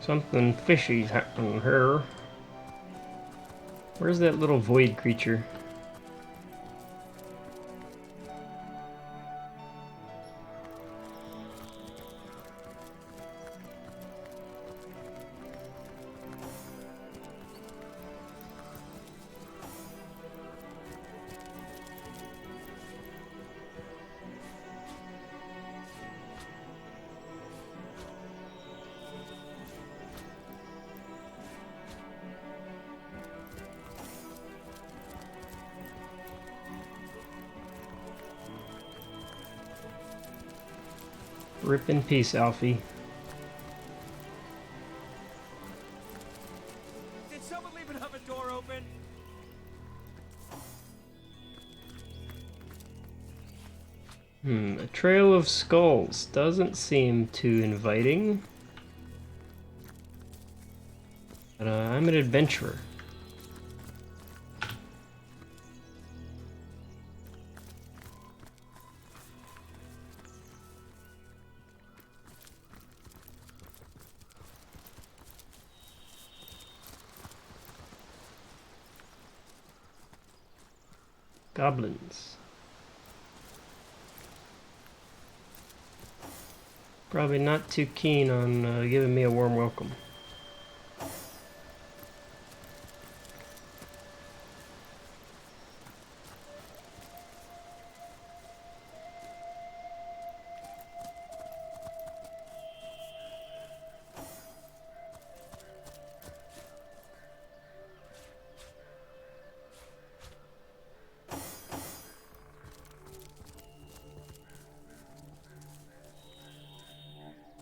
Something fishy's happening here. Where's that little void creature? Rip in peace, Alfie. Did someone leave another door open? A trail of skulls doesn't seem too inviting. But I'm an adventurer. Goblins. Probably not too keen on giving me a warm welcome.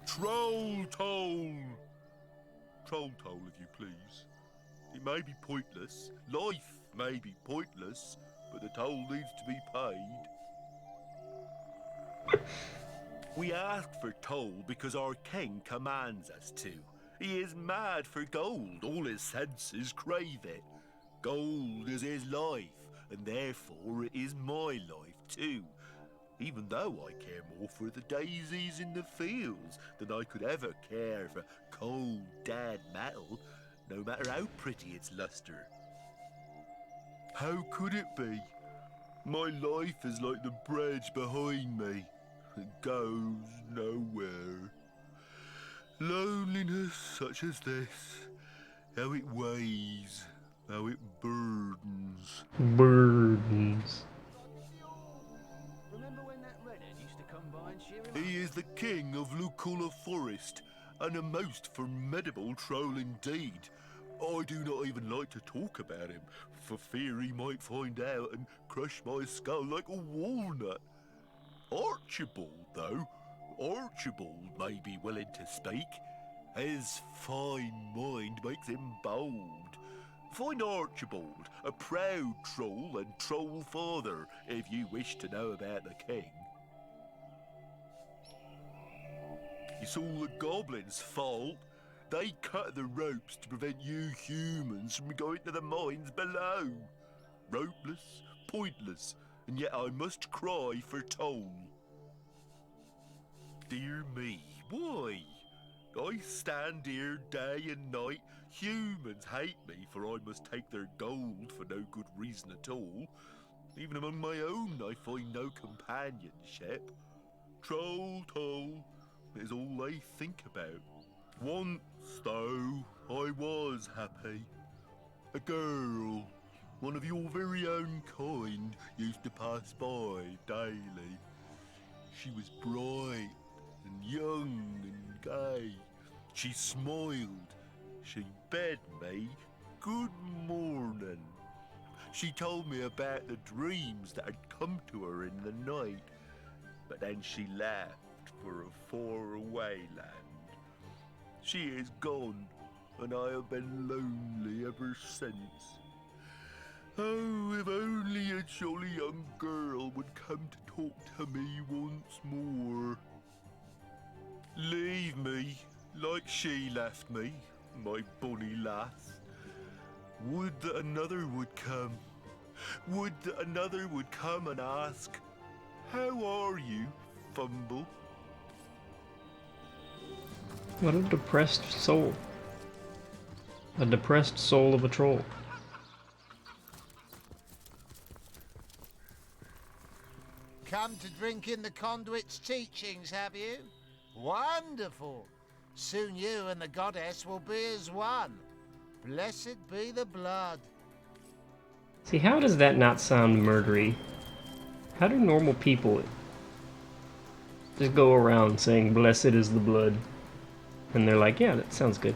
Troll toll! Troll toll, if you please. It may be pointless, life may be pointless, but the toll needs to be paid. We ask for toll because our king commands us to. He is mad for gold, all his senses crave it. Gold is his life, and therefore it is my life too. Even though I care more for the daisies in the fields than I could ever care for cold, dead metal, no matter how pretty its luster. How could it be? My life is like the bridge behind me. It goes nowhere. Loneliness such as this, how it weighs, how it burdens. Burdens. Remember when that redhead used to come by and cheer him He is the king of Lucula Forest, and a most formidable troll indeed. I do not even like to talk about him, for fear he might find out and crush my skull like a walnut. Archibald, though, Archibald may be willing to speak. His fine mind makes him bold. Find Archibald, a proud troll and troll father, if you wish to know about the king. It's all the goblins' fault. They cut the ropes to prevent you humans from going to the mines below. Ropeless, pointless, and yet I must cry for toll. Dear me, why? I stand here day and night. Humans hate me, for I must take their gold for no good reason at all. Even among my own I find no companionship. Troll toll is all they think about. Once, though, I was happy. A girl, one of your very own kind, used to pass by daily. She was bright and young and gay. She smiled. She bade me good morning. She told me about the dreams that had come to her in the night, but then she left for a faraway land. She is gone, and I have been lonely ever since. Oh, if only a jolly young girl would come to talk to me once more. Leave me, like she left me, my bonny lass. Would that another would come. Would that another would come and ask, "How are you, Fumble?" What a depressed soul. A depressed soul of a troll. Come to drink in the conduit's teachings, have you? Wonderful! Soon you and the goddess will be as one. Blessed be the blood. See, how does that not sound murdery? How do normal people just go around saying, "Blessed is the blood"? And they're like, yeah, that sounds good.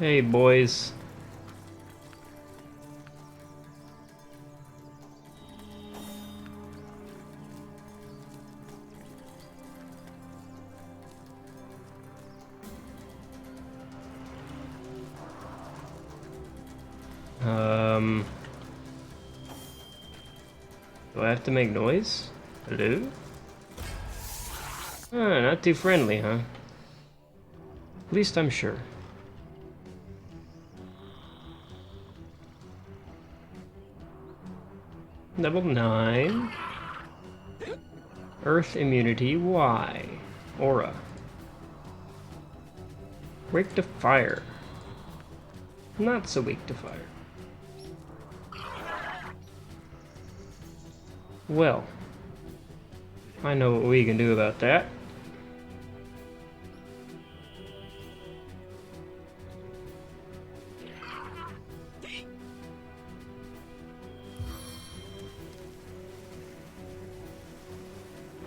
Hey, boys. Do I have to make noise? Hello? Ah, not too friendly, huh? At least I'm sure. Level 9. Earth immunity Y. Aura. Weak to fire. Not so weak to fire. Well, I know what we can do about that.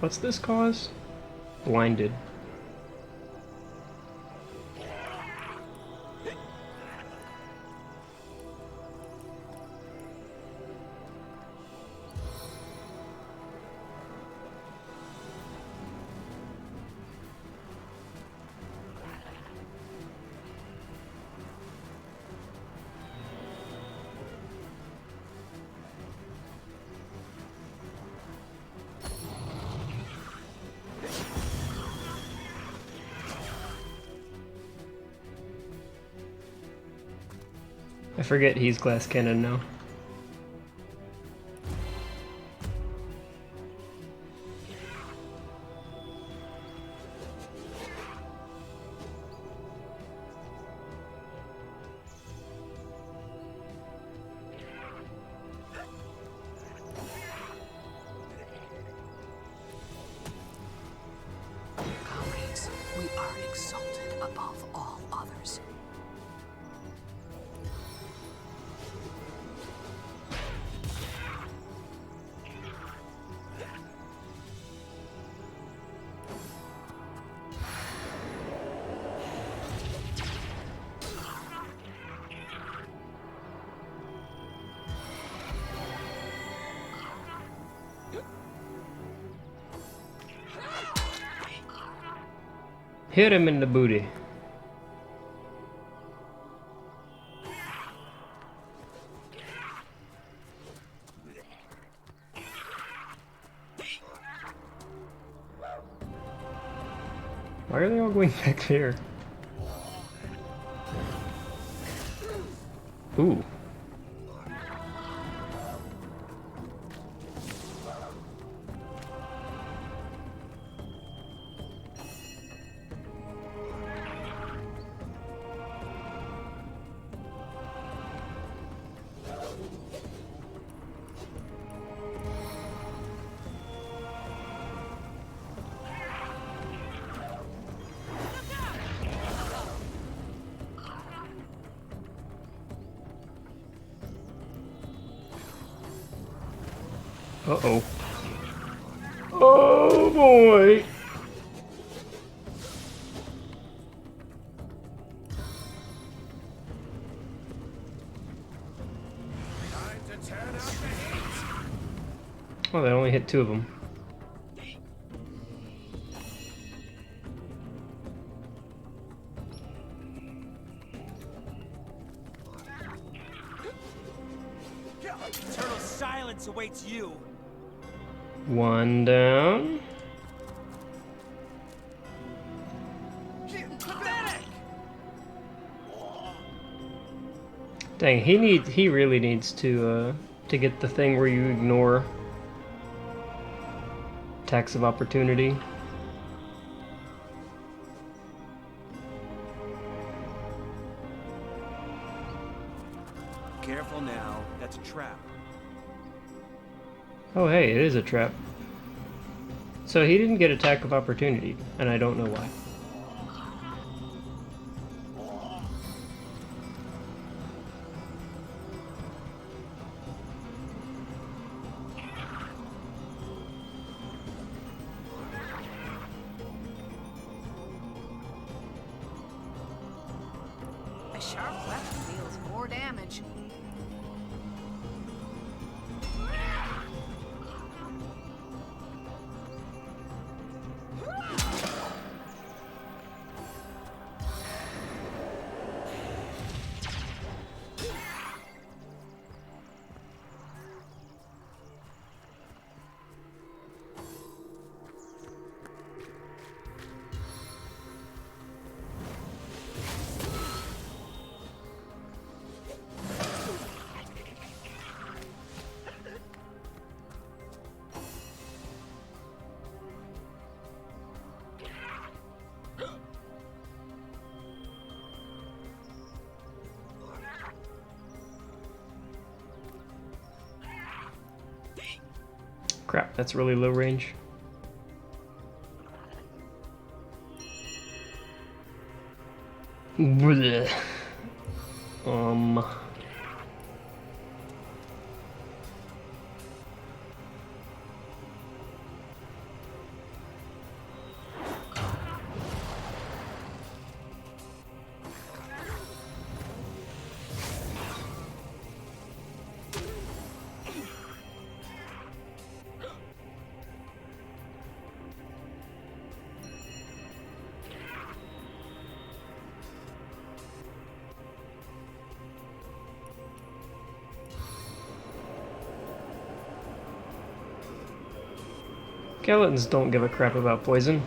What's this cause? Blinded. I forget he's glass cannon now. above all others. Hit him in the booty. Why are they all going back there? Ooh. Uh-oh. Oh boy! Oh, they only hit 2 of them. Eternal silence awaits you. 1 down. Dang, he really needs to get the thing where you ignore attacks of opportunity. Careful now, that's a trap. Oh hey, it is a trap. So he didn't get attack of opportunity, and I don't know why. A sharp weapon deals more damage. Crap, that's really low range. Blech. Skeletons don't give a crap about poison.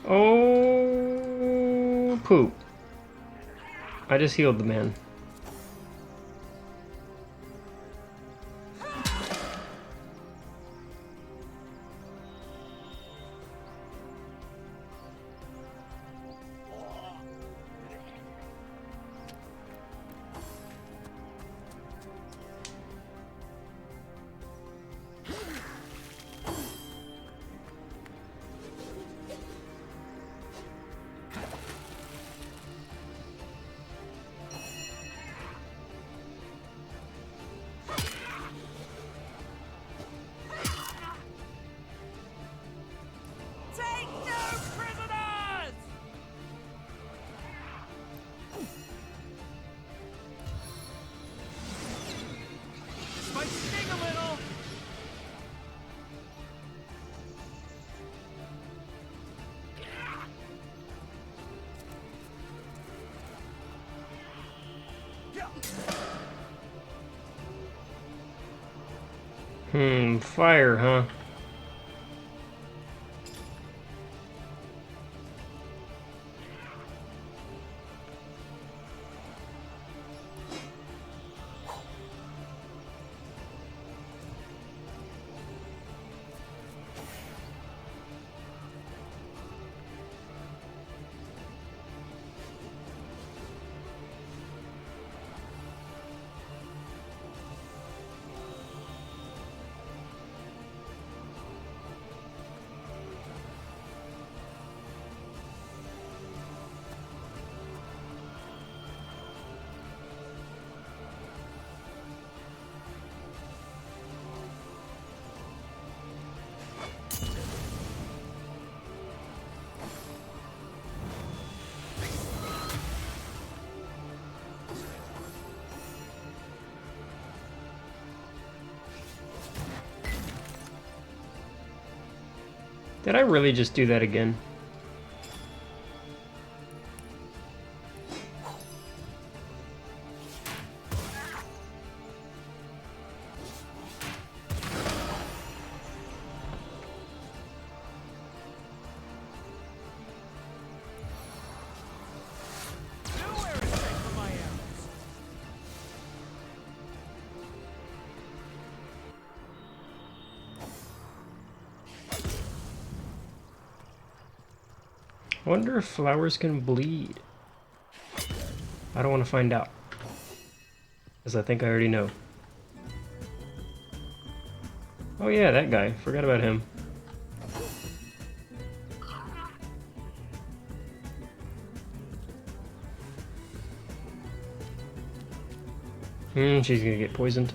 Oh, poop. I just healed the man. Fire, huh? Did I really just do that again? I wonder if flowers can bleed. I don't want to find out, because I think I already know. Oh yeah, that guy. Forgot about him. She's gonna get poisoned.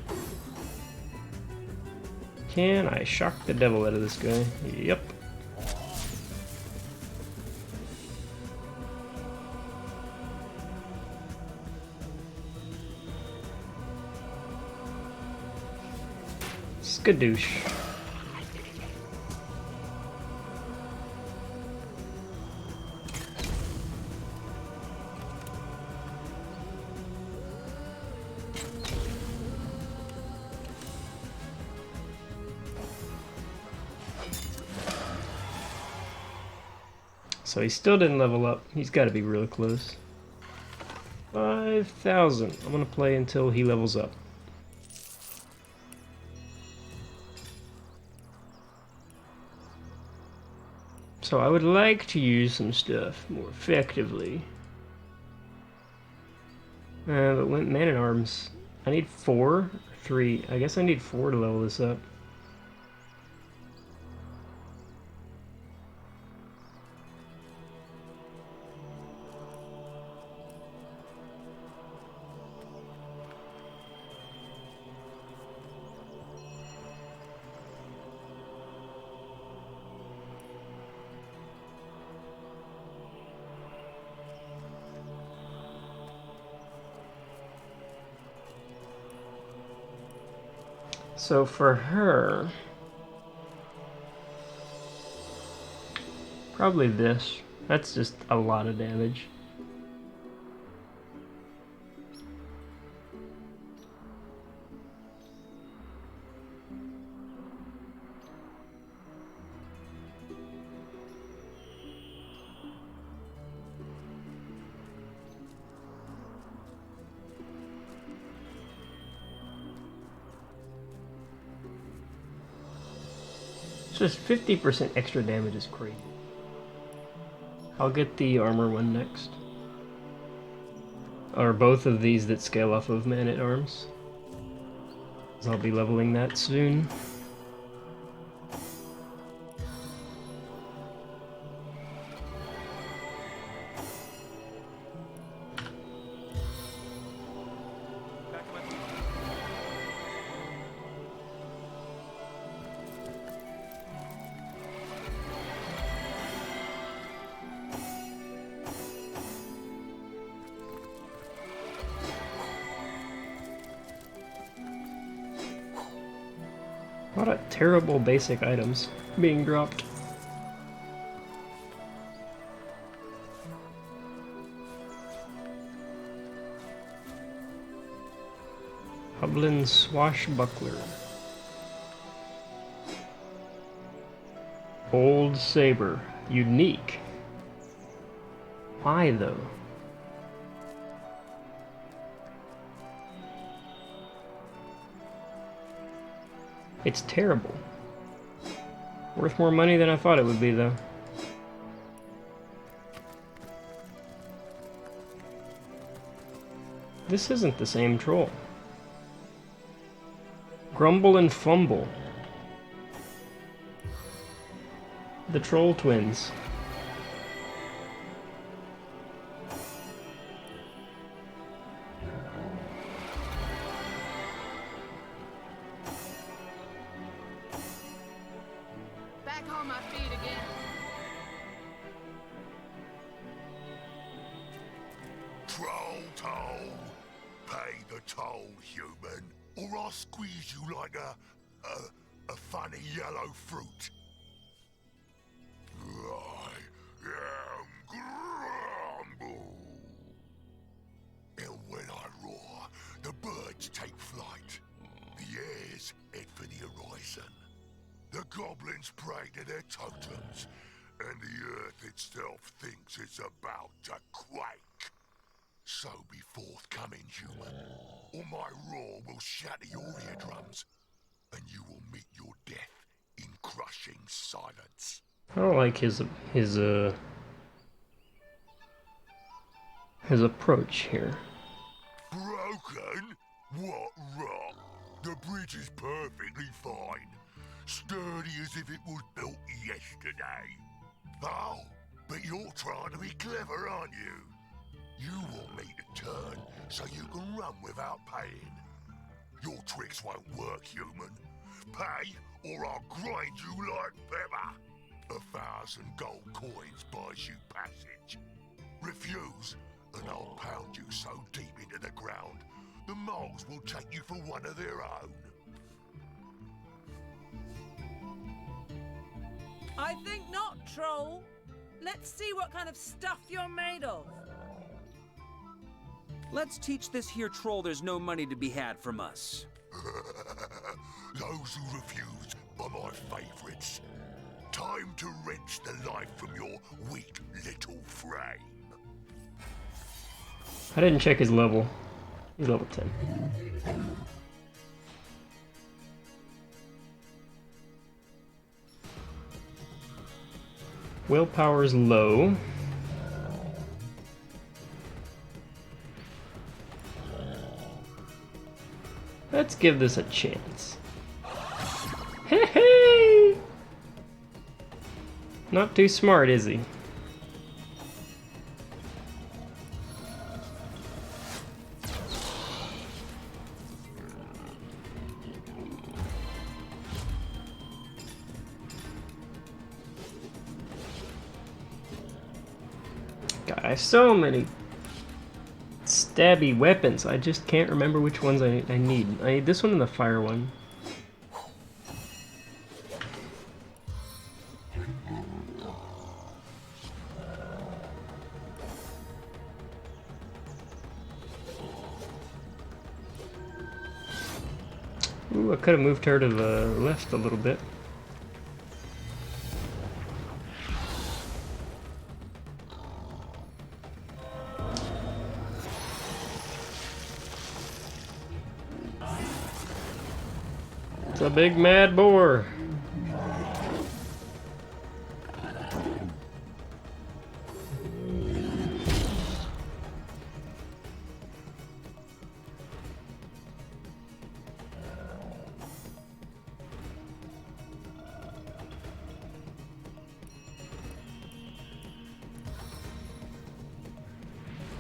Can I shock the devil out of this guy? Yep. Skadoosh. So he still didn't level up. He's got to be really close. 5,000. I'm going to play until he levels up. So I would like to use some stuff more effectively. But when Man-at-Arms, I need 4 or 3. I guess I need 4 to level this up. So for her, probably this. That's just a lot of damage. Just 50% extra damage is crazy. I'll get the armor one next. Or both of these that scale off of Man-at-Arms. I'll be leveling that soon. What a terrible basic items being dropped. Hublin Swashbuckler. Cold saber. Unique. Why though? It's terrible. Worth more money than I thought it would be though. This isn't the same troll. Grumble and Fumble. The Troll Twins. Back on my feet again. Troll toll. Pay the toll, human, or I'll squeeze you like a funny yellow fruit. I am Grumble. And when I roar, the birds take flight. The airs head for the horizon. The goblins pray to their totems, and the earth itself thinks it's about to quake. So be forthcoming, human, or my roar will shatter your eardrums, and you will meet your death in crushing silence. I don't like his approach here. Broken? What rot? The bridge is perfectly fine. Sturdy as if it was built yesterday. Oh, but you're trying to be clever, aren't you? You want me to turn so you can run without paying. Your tricks won't work, human. Pay, or I'll grind you like pepper. 1,000 gold coins buys you passage. Refuse, and I'll pound you so deep into the ground, the moles will take you for one of their own. I think not, troll. Let's see what kind of stuff you're made of. Let's teach this here troll there's no money to be had from us. Those who refuse are my favorites. Time to wrench the life from your weak little frame. I didn't check his level. He's level 10. Willpower's low. Let's give this a chance. Hey, hey! Not too smart, is he? God, I have so many stabby weapons. I just can't remember which ones I need. I need this one and the fire one. Ooh, I could have moved her to the left a little bit. It's a big mad boar.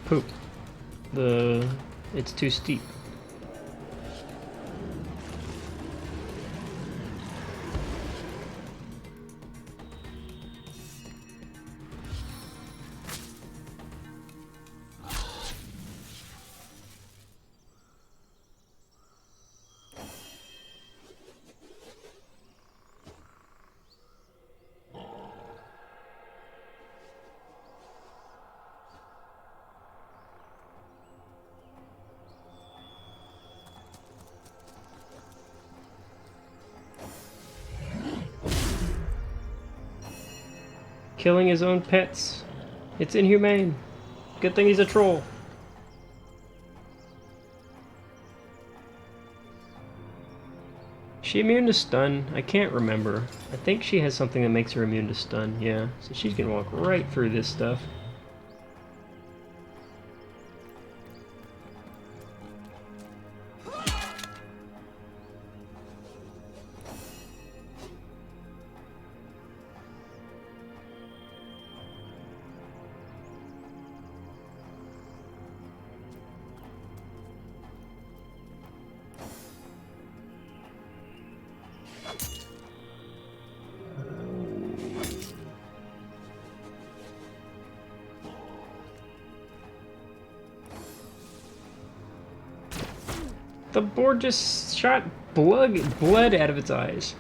Poop. It's too steep. killing his own pets. It's inhumane. Good thing he's a troll. Is she immune to stun? I can't remember. I think she has something that makes her immune to stun, yeah. So she's gonna walk right through this stuff. The board just shot blood out of its eyes.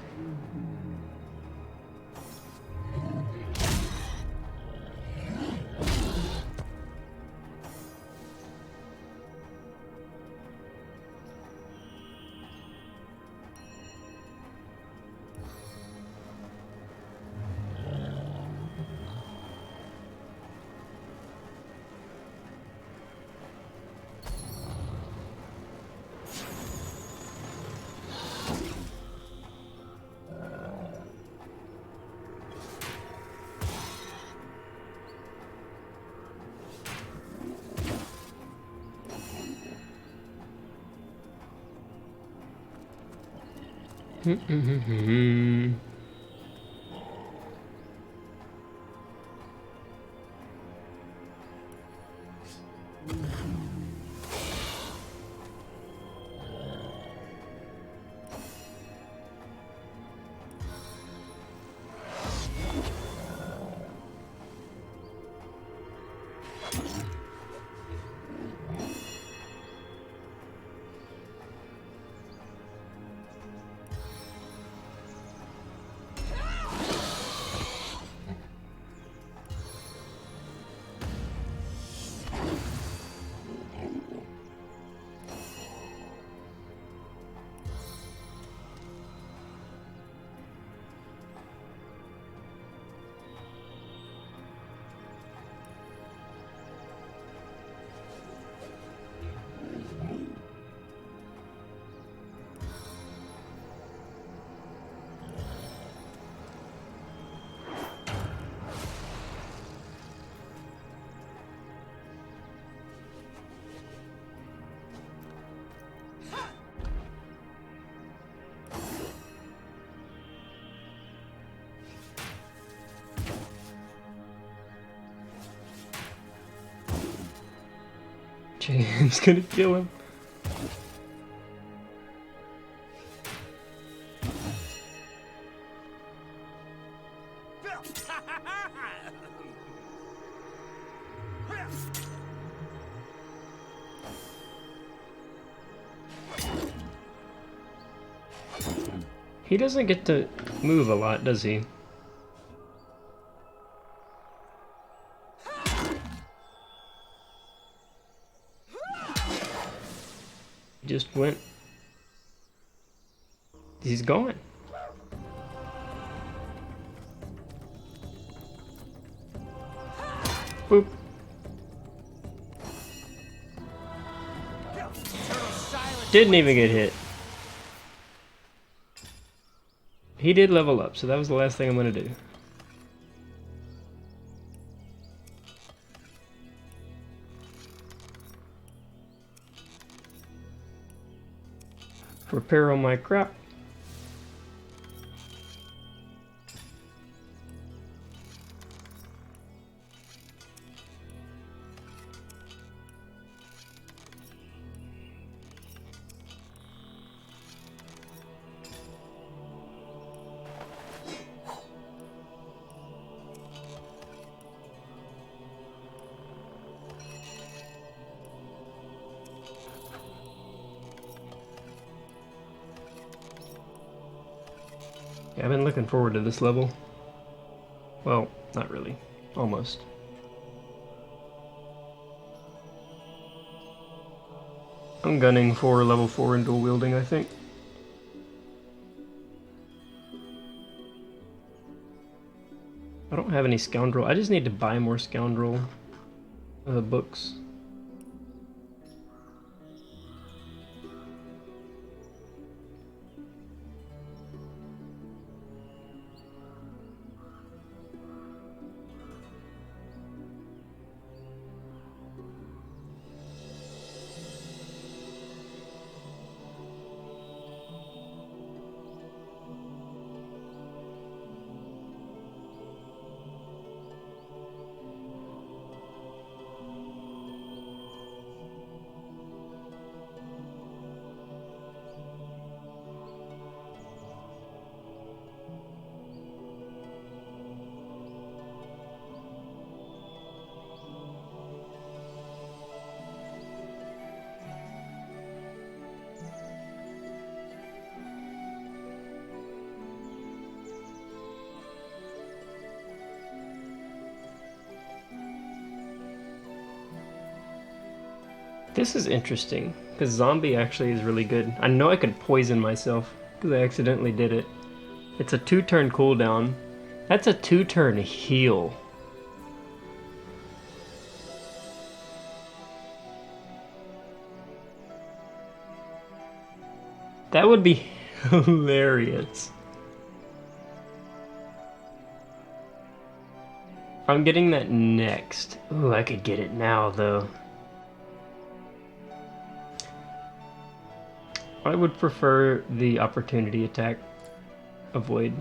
James gonna kill him. He doesn't get to move a lot, does he? Just went. He's gone. Boop. Didn't even get hit. He did level up, so that was the last thing I'm gonna do. Repair all my crap. Yeah, I've been looking forward to this level. Well, not really. Almost. I'm gunning for level 4 in dual wielding, I think. I don't have any scoundrel. I just need to buy more scoundrel books. This is interesting, because zombie actually is really good. I know I could poison myself, because I accidentally did it. It's a 2-turn cooldown. That's a 2-turn heal. That would be hilarious. I'm getting that next. Ooh, I could get it now, though. I would prefer the opportunity attack avoid.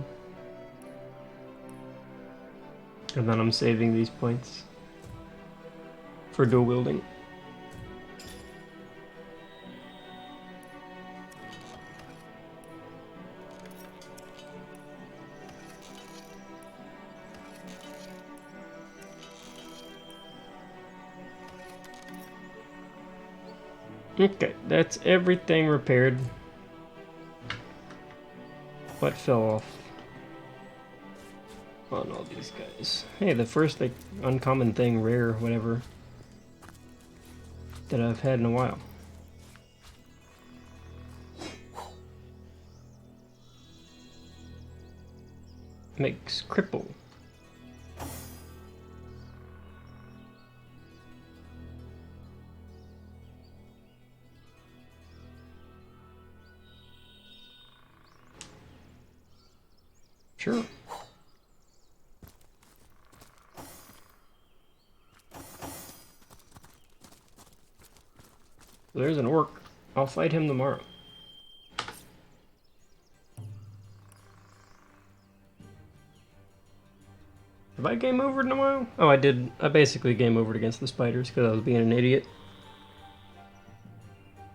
And then I'm saving these points for dual wielding. Okay, that's everything repaired. What fell off on all these guys? Hey, the first like uncommon thing, rare, whatever, that I've had in a while. Makes cripple. Sure. There's an orc. I'll fight him tomorrow. Have I game overed in a while? Oh, I did. I basically game overed against the spiders because I was being an idiot.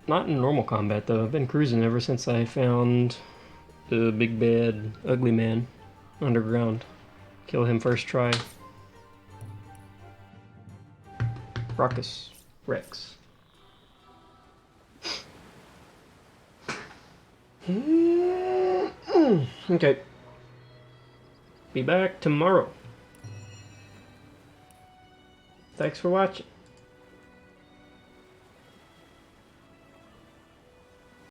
Not in normal combat though. I've been cruising ever since I found the big bad ugly man underground. Kill him first try. Raucous Rex. Okay. Be back tomorrow. Thanks for watching.